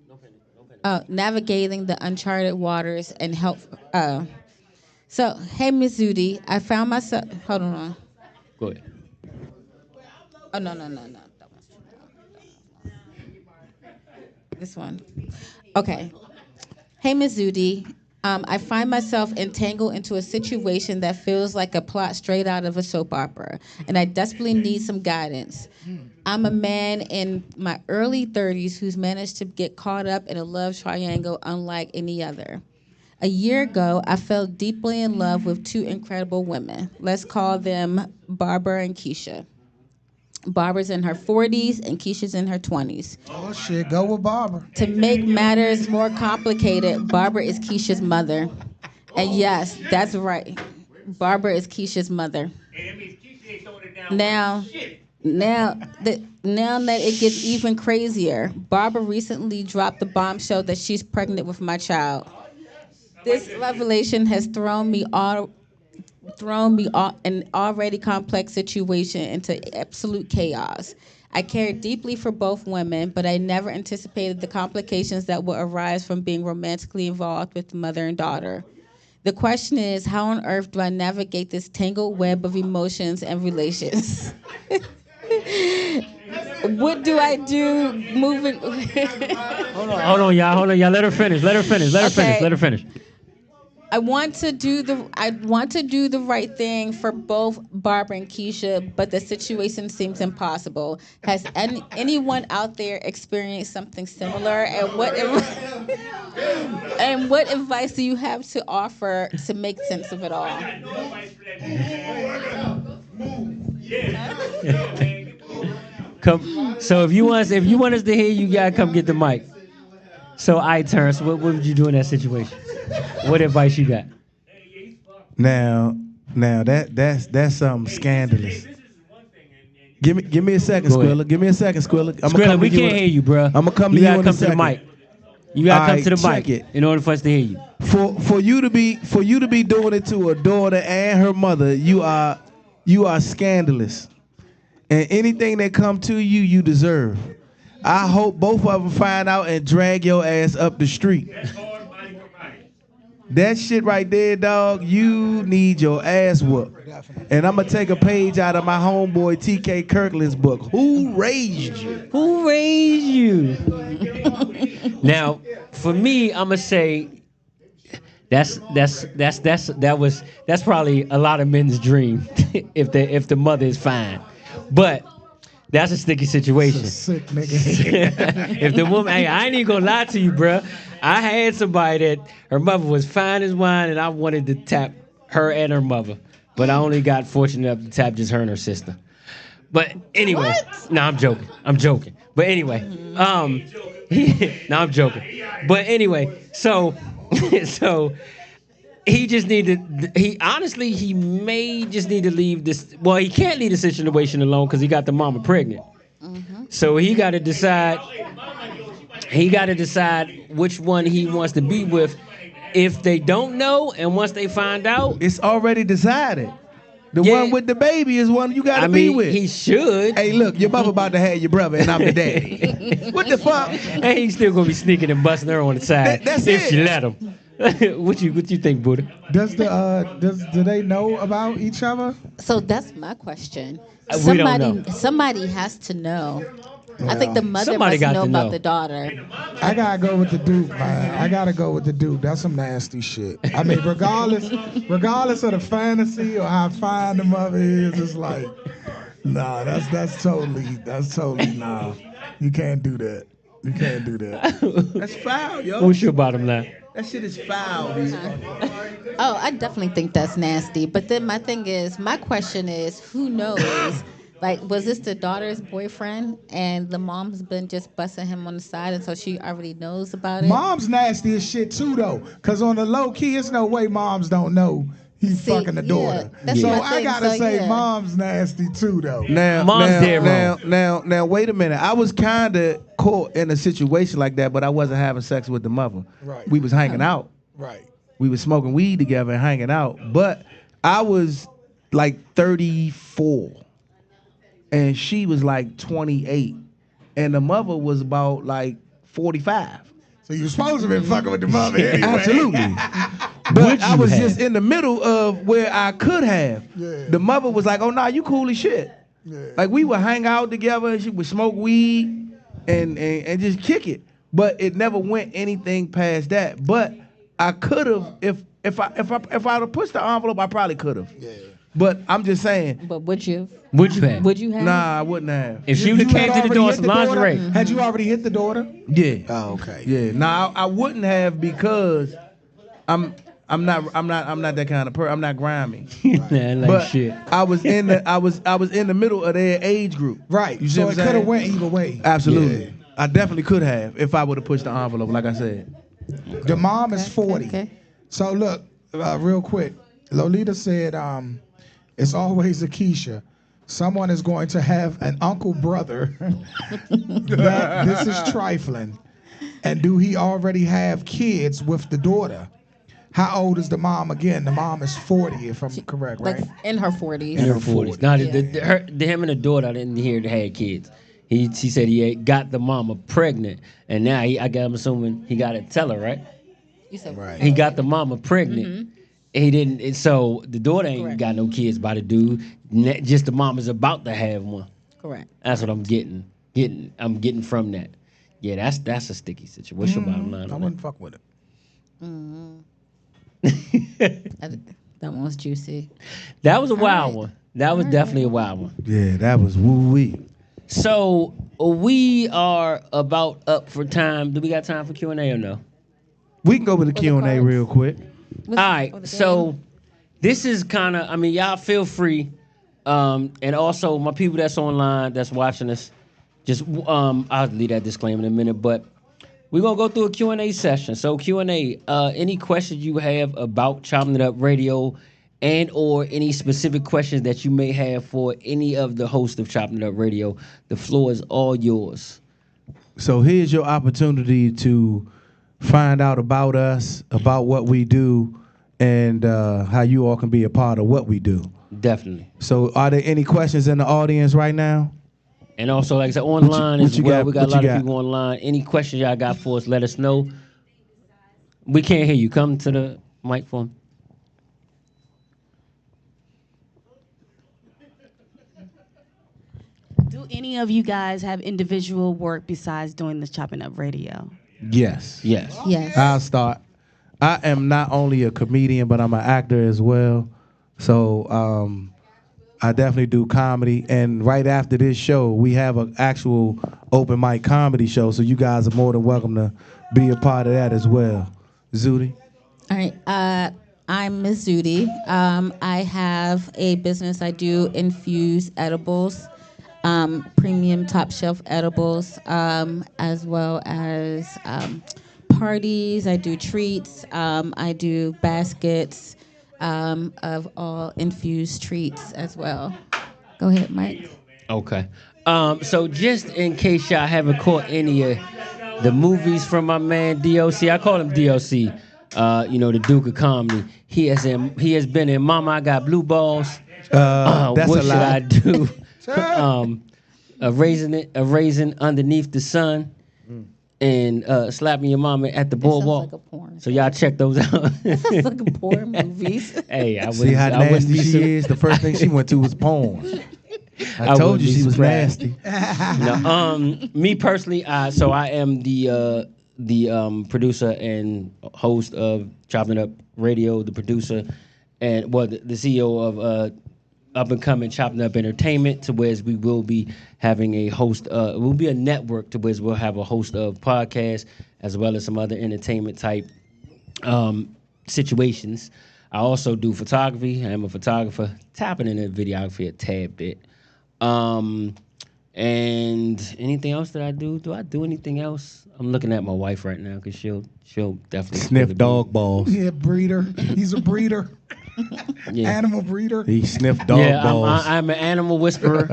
No panic. Navigating the uncharted waters and help. So, hey, Miss Zudi, I found myself. Hold on. Go ahead. Oh, no. That one's too long. This one. Okay. Hey, Miss Zudi, I find myself entangled into a situation that feels like a plot straight out of a soap opera, and I desperately need some guidance. I'm a man in my early 30s who's managed to get caught up in a love triangle unlike any other. A year ago, I fell deeply in love with two incredible women. Let's call them Barbara and Keisha. Barbara's in her 40s and Keisha's in her 20s. Oh shit, go with Barbara. To make matters more complicated, Barbara is Keisha's mother. And yes, that's right. Barbara is Keisha's mother. Now that it gets even crazier, Barbara recently dropped the bombshell that she's pregnant with my child. This revelation has thrown me an already complex situation into absolute chaos. I cared deeply for both women, but I never anticipated the complications that would arise from being romantically involved with the mother and daughter. The question is, how on earth do I navigate this tangled web of emotions and relations? What do I do moving? Hold on, y'all. Let her finish. I want to do the right thing for both Barbara and Keisha, but the situation seems impossible. Has anyone out there experienced something similar? And what advice do you have to offer to make sense of it all? Come. So if you want us to hear you, gotta come get the mic. So Terrence, what would you do in that situation? What advice you got? Now that's something scandalous. Give me a second, Squilla. Give me a second, Squilla. Squilla, we can't hear you, bro. I'm gonna come to you in a second. You gotta come to the check mic it. in order for us to hear you. For you to be doing it to a daughter and her mother, you are scandalous. And anything that come to you, you deserve. I hope both of them find out and drag your ass up the street. That shit right there, dog, you need your ass whooped. And I'm going to take a page out of my homeboy TK Kirkland's book. Who raised you? Who raised you? Now, for me, I'm going to say that's probably a lot of men's dream if the mother is fine. But that's a sticky situation. Sick nigga. If the woman, hey, I ain't even gonna lie to you, bruh. I had somebody that her mother was fine as wine, and I wanted to tap her and her mother, but I only got fortunate enough to tap just her and her sister. But anyway, no, I'm joking. But anyway, no, I'm joking. But anyway, so he just needed. He may just need to leave this. Well, he can't leave the situation alone because he got the mama pregnant. Mm-hmm. So he got to decide. He got to decide which one he wants to be with. If they don't know, and once they find out, it's already decided. The one with the baby is one you got to be with. He should. Hey, look, your mama about to have your brother, and I'm the daddy. What the fuck? And he's still gonna be sneaking and busting her on the side that's if it. she let him. What you think, Buddha? Do they know about each other? So that's my question. We don't know. Somebody has to know. I think the mother Somebody must got know to about know. the daughter. I gotta go with the Duke, man. I gotta go with the Duke. That's some nasty shit. I mean, regardless of the fantasy or how fine the mother is, it's like, nah, that's totally nah. You can't do that. You can't do that. That's foul, yo. What's your bottom line? That shit is foul, dude. Oh, I definitely think that's nasty. But then my question is, who knows? Like, was this the daughter's boyfriend and the mom's been just busting him on the side and so she already knows about it? Mom's nasty as shit too, though. Because on the low key, it's no way moms don't know he's fucking the daughter. That's So my I thing. gotta say yeah. mom's nasty too, though. Now, wait a minute. I was kind of caught in a situation like that, but I wasn't having sex with the mother. Right. We was hanging out. Right. We was smoking weed together and hanging out. But I was like 34. And she was like 28. And the mother was about like 45. So you supposed to be fucking with the mother anyway. Absolutely. But I was just in the middle of where I could have. Yeah. The mother was like, oh, nah, you cool as shit. Yeah. Like, we would hang out together, and she would smoke weed and just kick it. But it never went anything past that. But I could have, if I would have pushed the envelope, I probably could have. Yeah. But I'm just saying. But would you? Would you have? Would you have? Nah, I wouldn't have. If she came to the door with some lingerie. Had you already hit the daughter? Yeah. Oh, okay. Yeah. Now, I wouldn't have because I'm not that kind of person. I'm not grimy. Nah, like But shit. I was in the middle of their age group. Right. You see So what it I'm could have saying? went either way. Absolutely. Yeah. I definitely could have if I would have pushed the envelope, like I said. The mom is 40. Okay. So look, real quick. Lolita said, it's always a Keisha. Someone is going to have an uncle brother. This is trifling. And do he already have kids with the daughter? How old is the mom again? The mom is 40, if I'm correct, right? Like in her 40s. In her 40s. Now, him and the daughter, I didn't hear they had kids. She said he had got the mama pregnant, and now I'm assuming he got to tell her, right? You said Right. He got the mama pregnant. He didn't. So the daughter ain't Correct. got no kids by the dude. Just the mama's about to have one. correct. That's what I'm getting. I'm getting from that. Yeah, that's a sticky situation. What's your bottom line I on wouldn't fuck with it. That one was juicy. that was a wild one. That was definitely a wild one. Yeah, that was woo-wee. So we are about up for time. Do we got time for Q&A or no? We can go with the Q&A cards? real quick. All right, so this is kind of, I mean, y'all feel free. And also, my people that's online, that's watching us, just, I'll leave that disclaimer in a minute, but we're going to go through a Q&A session. So Q&A, any questions you have about Chopping It Up Radio and or any specific questions that you may have for any of the hosts of Chopping It Up Radio, the floor is all yours. So here's your opportunity to find out about us, about what we do, and how you all can be a part of what we do. Definitely. So are there any questions in the audience right now? And also, like I said, online what as you well. got? We got a What lot you of got? people online. Any questions y'all got for us, let us know. We can't hear you. Come to the microphone. Do any of you guys have individual work besides doing the Chopping Up Radio? Yes. Yes. Yes. I'll start. I am not only a comedian, but I'm an actor as well. So I definitely do comedy. And right after this show, we have an actual open mic comedy show. So you guys are more than welcome to be a part of that as well. Zudi? All right. I'm Miss Zudi. I have a business. I do infused edibles, premium top shelf edibles, as well as parties. I do treats. I do baskets of all infused treats as well. Go ahead, Mike. Okay. So just in case y'all haven't caught any of the movies from my man DOC, I call him DOC. The Duke of Comedy. He has been in Mama, I Got Blue Balls. That's What a should lie. I do? A raisin underneath the sun, and slapping your mama at the boardwalk. Like a porn. So y'all check those out. Sounds like a porn movies. Hey, I See how wouldn't nasty be she is? The first thing she went to was porn. I told wouldn't you be she was surprised. nasty. No, me personally, so I am the producer and host of Chopping Up Radio, the producer and the CEO of up and coming Chopping Up Entertainment, to where we will be having a host. It will be a network to where we'll have a host of podcasts as well as some other entertainment type situations. I also do photography. I am a photographer, tapping into videography a tad bit. And anything else that I do? Do I do anything else? I'm looking at my wife right now because she'll definitely Sniff dog balls. Yeah, breeder. He's a breeder. Yeah. Animal breeder. He sniffed dog Yeah, balls. I'm an animal whisperer.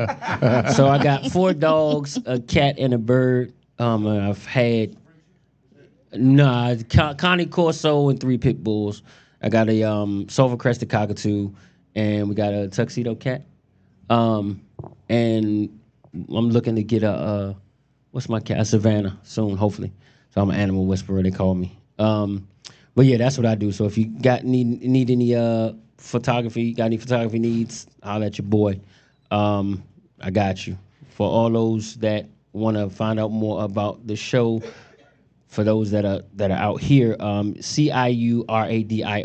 So I got 4 dogs, a cat, and a bird. I've had Connie Corso and 3 pit bulls. I got a silver crested cockatoo, and we got a tuxedo cat. And I'm looking to get a what's my cat? A Savannah soon, hopefully. So I'm an animal whisperer. They call me. But yeah, that's what I do. So if you need any photography, got any photography needs, holler at your boy. I got you. For all those that want to find out more about the show, for those that are out here, CIURADIO,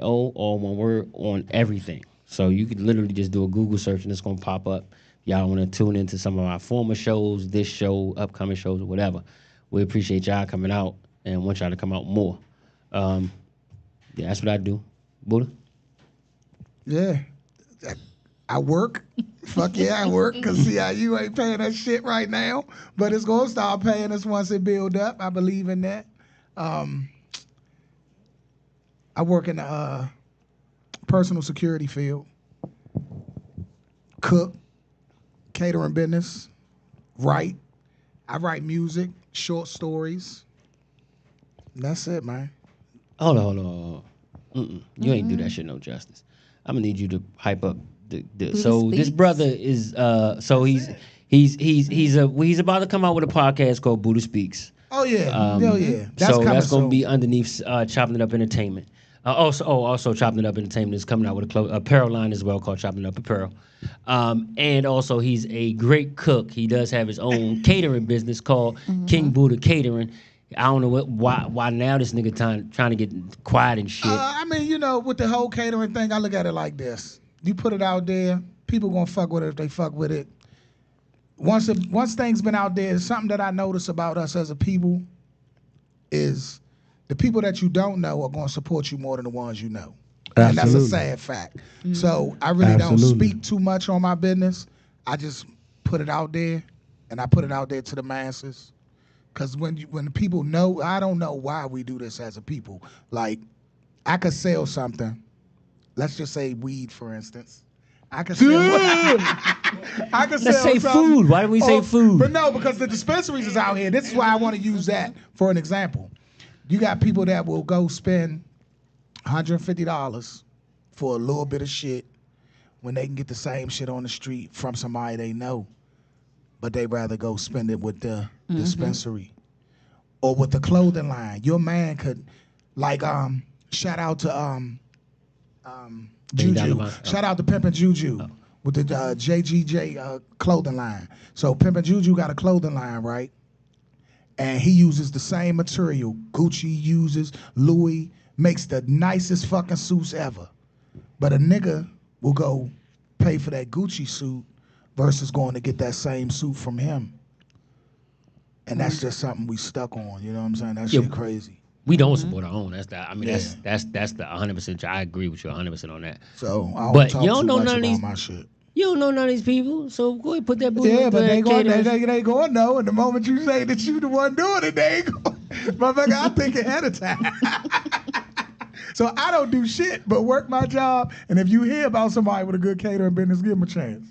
all one word, on everything. So you could literally just do a Google search and it's gonna pop up. Y'all want to tune into some of our former shows, this show, upcoming shows, or whatever. We appreciate y'all coming out and want y'all to come out more. Yeah, that's what I do. Buddha? Yeah. I work. Fuck yeah, I work. Because CIU ain't paying us shit right now. But it's going to start paying us once it build up. I believe in that. I work in the personal security field. Cook. Catering business. Write. I write music. Short stories. And that's it, man. Hold on. You ain't do that shit no justice. I'm gonna need you to hype up the so this brother is so he's about to come out with a podcast called Buddha Speaks. Oh yeah. That's gonna be underneath Chopping It Up Entertainment. Also Chopping It Up Entertainment is coming out with a apparel line as well called Chopping It Up Apparel. And also he's a great cook. He does have his own catering business called King Buddha Catering. I don't know why now this nigga trying to get quiet and shit. I mean, with the whole catering thing, I look at it like this. You put it out there, people gonna fuck with it if they fuck with it. Once things been out there, something that I notice about us as a people is the people that you don't know are gonna support you more than the ones you know. Absolutely. And that's a sad fact. So I really don't speak too much on my business. I just put it out there, and I put it out there to the masses. Because when the people know, I don't know why we do this as a people. Like, I could sell something. Let's just say weed, for instance. I could sell. Let's say food. Why do we say food? But no, because the dispensaries is out here. This is why I want to use that for an example. You got people that will go spend $150 for a little bit of shit when they can get the same shit on the street from somebody they know. But they rather go spend it with the dispensary or with the clothing line. Your man could, like, shout out to Juju. Shout out to Pimpin' Juju with the JGJ clothing line. So Pimpin' Juju got a clothing line, right? And he uses the same material Gucci uses. Louis makes the nicest fucking suits ever. But a nigga will go pay for that Gucci suit versus going to get that same suit from him. And that's just something we stuck on, you know what I'm saying? That shit crazy. We don't support our own. That's the 100%. I agree with you 100% on that. So I but don't you talk don't too know much none of about these. my shit. You don't know none of these people, so go ahead put that booty. Yeah, but they going to know. And the moment you say that you the one doing it, they ain't going. Motherfucker, I think ahead of time. So I don't do shit but work my job. And if you hear about somebody with a good catering business, give them a chance.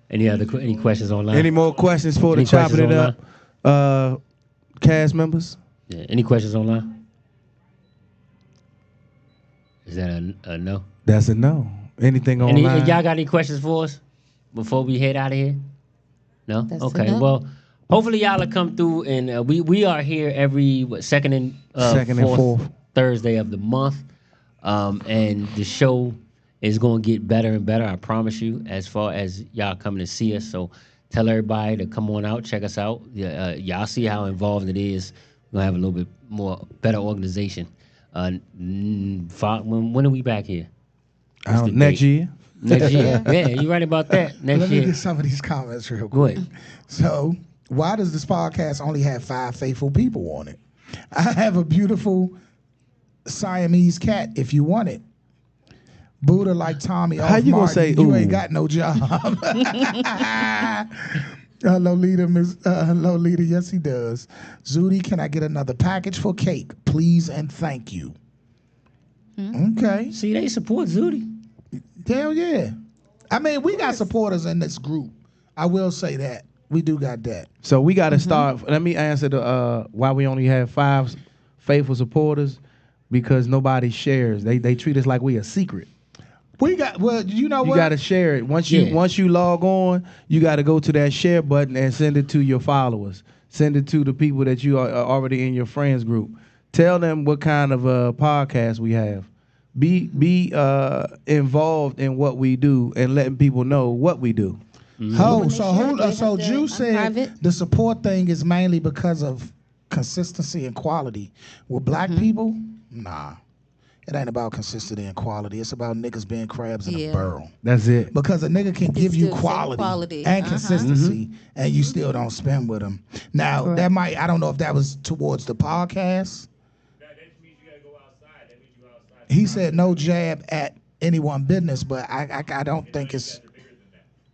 Any questions online? Any more questions for the Chopping It Up cast members? Yeah. Any questions online? Is that a no? That's a no. Anything online? Y'all got any questions for us before we head out of here? No? That's okay. a no. Well, hopefully y'all will come through, and we are here every second and fourth Thursday of the month, and the show is going to get better and better. I promise you. As far as y'all coming to see us, so tell everybody to come on out, check us out. Y'all see how involved it is. We're gonna have a little bit more better organization. When are we back here? Next year. Next year. Yeah, you right about that. Next Let year. me get some of these comments real quick. Go ahead. So, why does this podcast only have 5 faithful people on it? I have a beautiful Siamese cat if you want it. Buddha like Tommy. How you gonna say you ooh? ain't got no job. Lolita, Lolita, yes he does. Zudi, can I get another package for cake, please and thank you? Okay. See, they support Zudi. Hell yeah. I mean, we got supporters in this group. I will say that. We do got that. So we got to start. Let me answer the why we only have 5 faithful supporters, because nobody shares. They treat us like we a secret. We got, well, you know what? You got to share it. Once you log on, you got to go to that share button and send it to your followers. Send it to the people that you are already in your friends group. Tell them what kind of podcast we have. Be involved in what we do and letting people know what we do. So Jew said the support thing is mainly because of consistency and quality. With black people, nah. It ain't about consistency and quality. It's about niggas being crabs in a barrel. That's it. Because a nigga can give you quality and consistency, and you still don't spend with them. Now, that might, I don't know if that was towards the podcast, he said no jab at anyone business, but I don't think it's.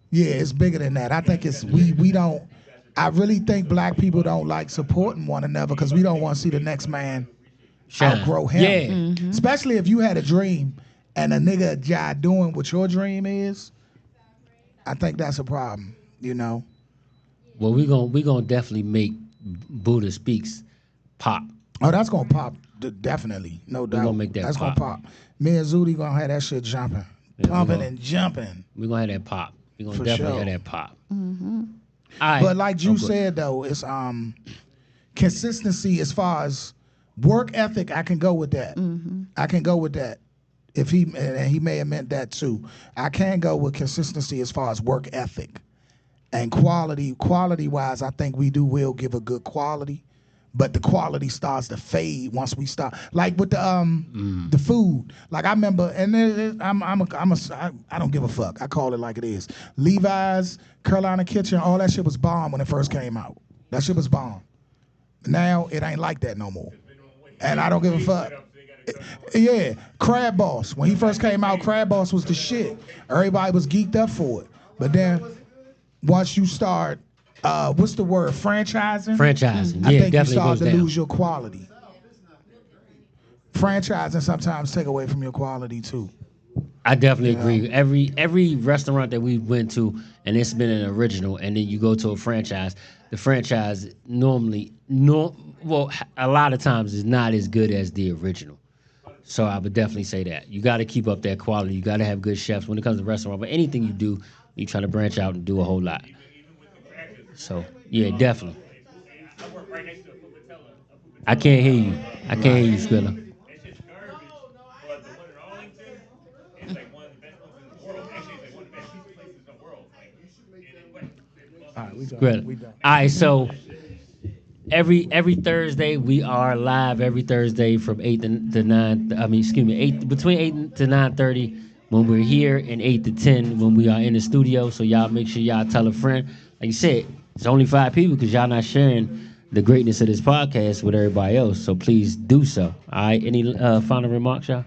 Yeah, it's bigger than that. I think it's we don't. I really think black people don't like supporting one another because we don't want to see the next man outgrow him. Yeah. Especially if you had a dream and a nigga jive doing what your dream is. I think that's a problem. You know. Well, we gonna definitely make Buddha Speaks pop. Oh, that's gonna pop. Definitely, no doubt. Gonna make that that's pop. gonna pop. Me and Zudi gonna have that shit jumping, pumping and jumping. We gonna have that pop. We gonna For definitely sure. have that pop. Mm-hmm. All right. But like you said though, it's consistency as far as work ethic. I can go with that. I can go with that. If he and he may have meant that too. I can go with consistency as far as work ethic and quality. Quality wise, I think will give a good quality. But the quality starts to fade once we start. Like with the food. Like I remember, and I don't give a fuck. I call it like it is. Levi's, Carolina Kitchen, all that shit was bomb when it first came out. That shit was bomb. Now it ain't like that no more. And I don't give a fuck. Yeah, Crab Boss. When he first came out, Crab Boss was the shit. Everybody was geeked up for it. But then once you start what's the word? Franchising? Franchising. I Yeah, think you definitely start goes to down. lose your quality. Franchising sometimes take away from your quality too. I definitely agree. Every restaurant that we went to, and it's been an original, and then you go to a franchise, the franchise normally, a lot of times is not as good as the original. So I would definitely say that. You got to keep up that quality. You got to have good chefs when it comes to restaurant. But anything you do, you try to branch out and do a whole lot. So, yeah, definitely. I can't hear you. I can't hear you, Skrilla. It's just garbage, but the one in Arlington is like one of the best ones in the world. Actually, it's like one of the best pizza places in the world. All right, we done. Skrilla. We done. All right, so every Thursday we are live every Thursday from 8 to 9. Between 8 to 9:30 when we're here, and 8 to 10 when we are in the studio. So y'all make sure y'all tell a friend. Like you said, it's only 5 people because y'all not sharing the greatness of this podcast with everybody else. So please do so. All right. Any final remarks, y'all?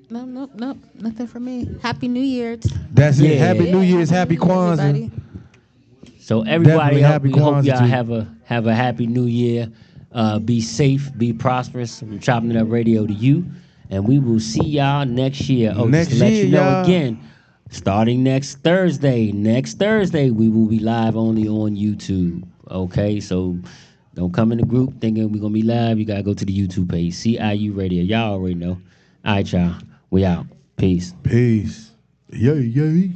Nope. Nothing for me. Happy New Year. That's it. Yeah. Happy New Year's. Happy Kwanzaa. Everybody. So everybody Definitely else, happy we hope Kwanzaa y'all to you. have a happy New Year. Be safe, be prosperous. From Chopping It Up Radio to you, and we will see y'all next year. Oh, Next just to let year, you know y'all. again, starting next Thursday, we will be live only on YouTube. Okay, so don't come in the group thinking we're gonna be live. You gotta go to the YouTube page, CIU Radio. Y'all already know. All right, y'all, we out. Peace. Peace. Yay, yay.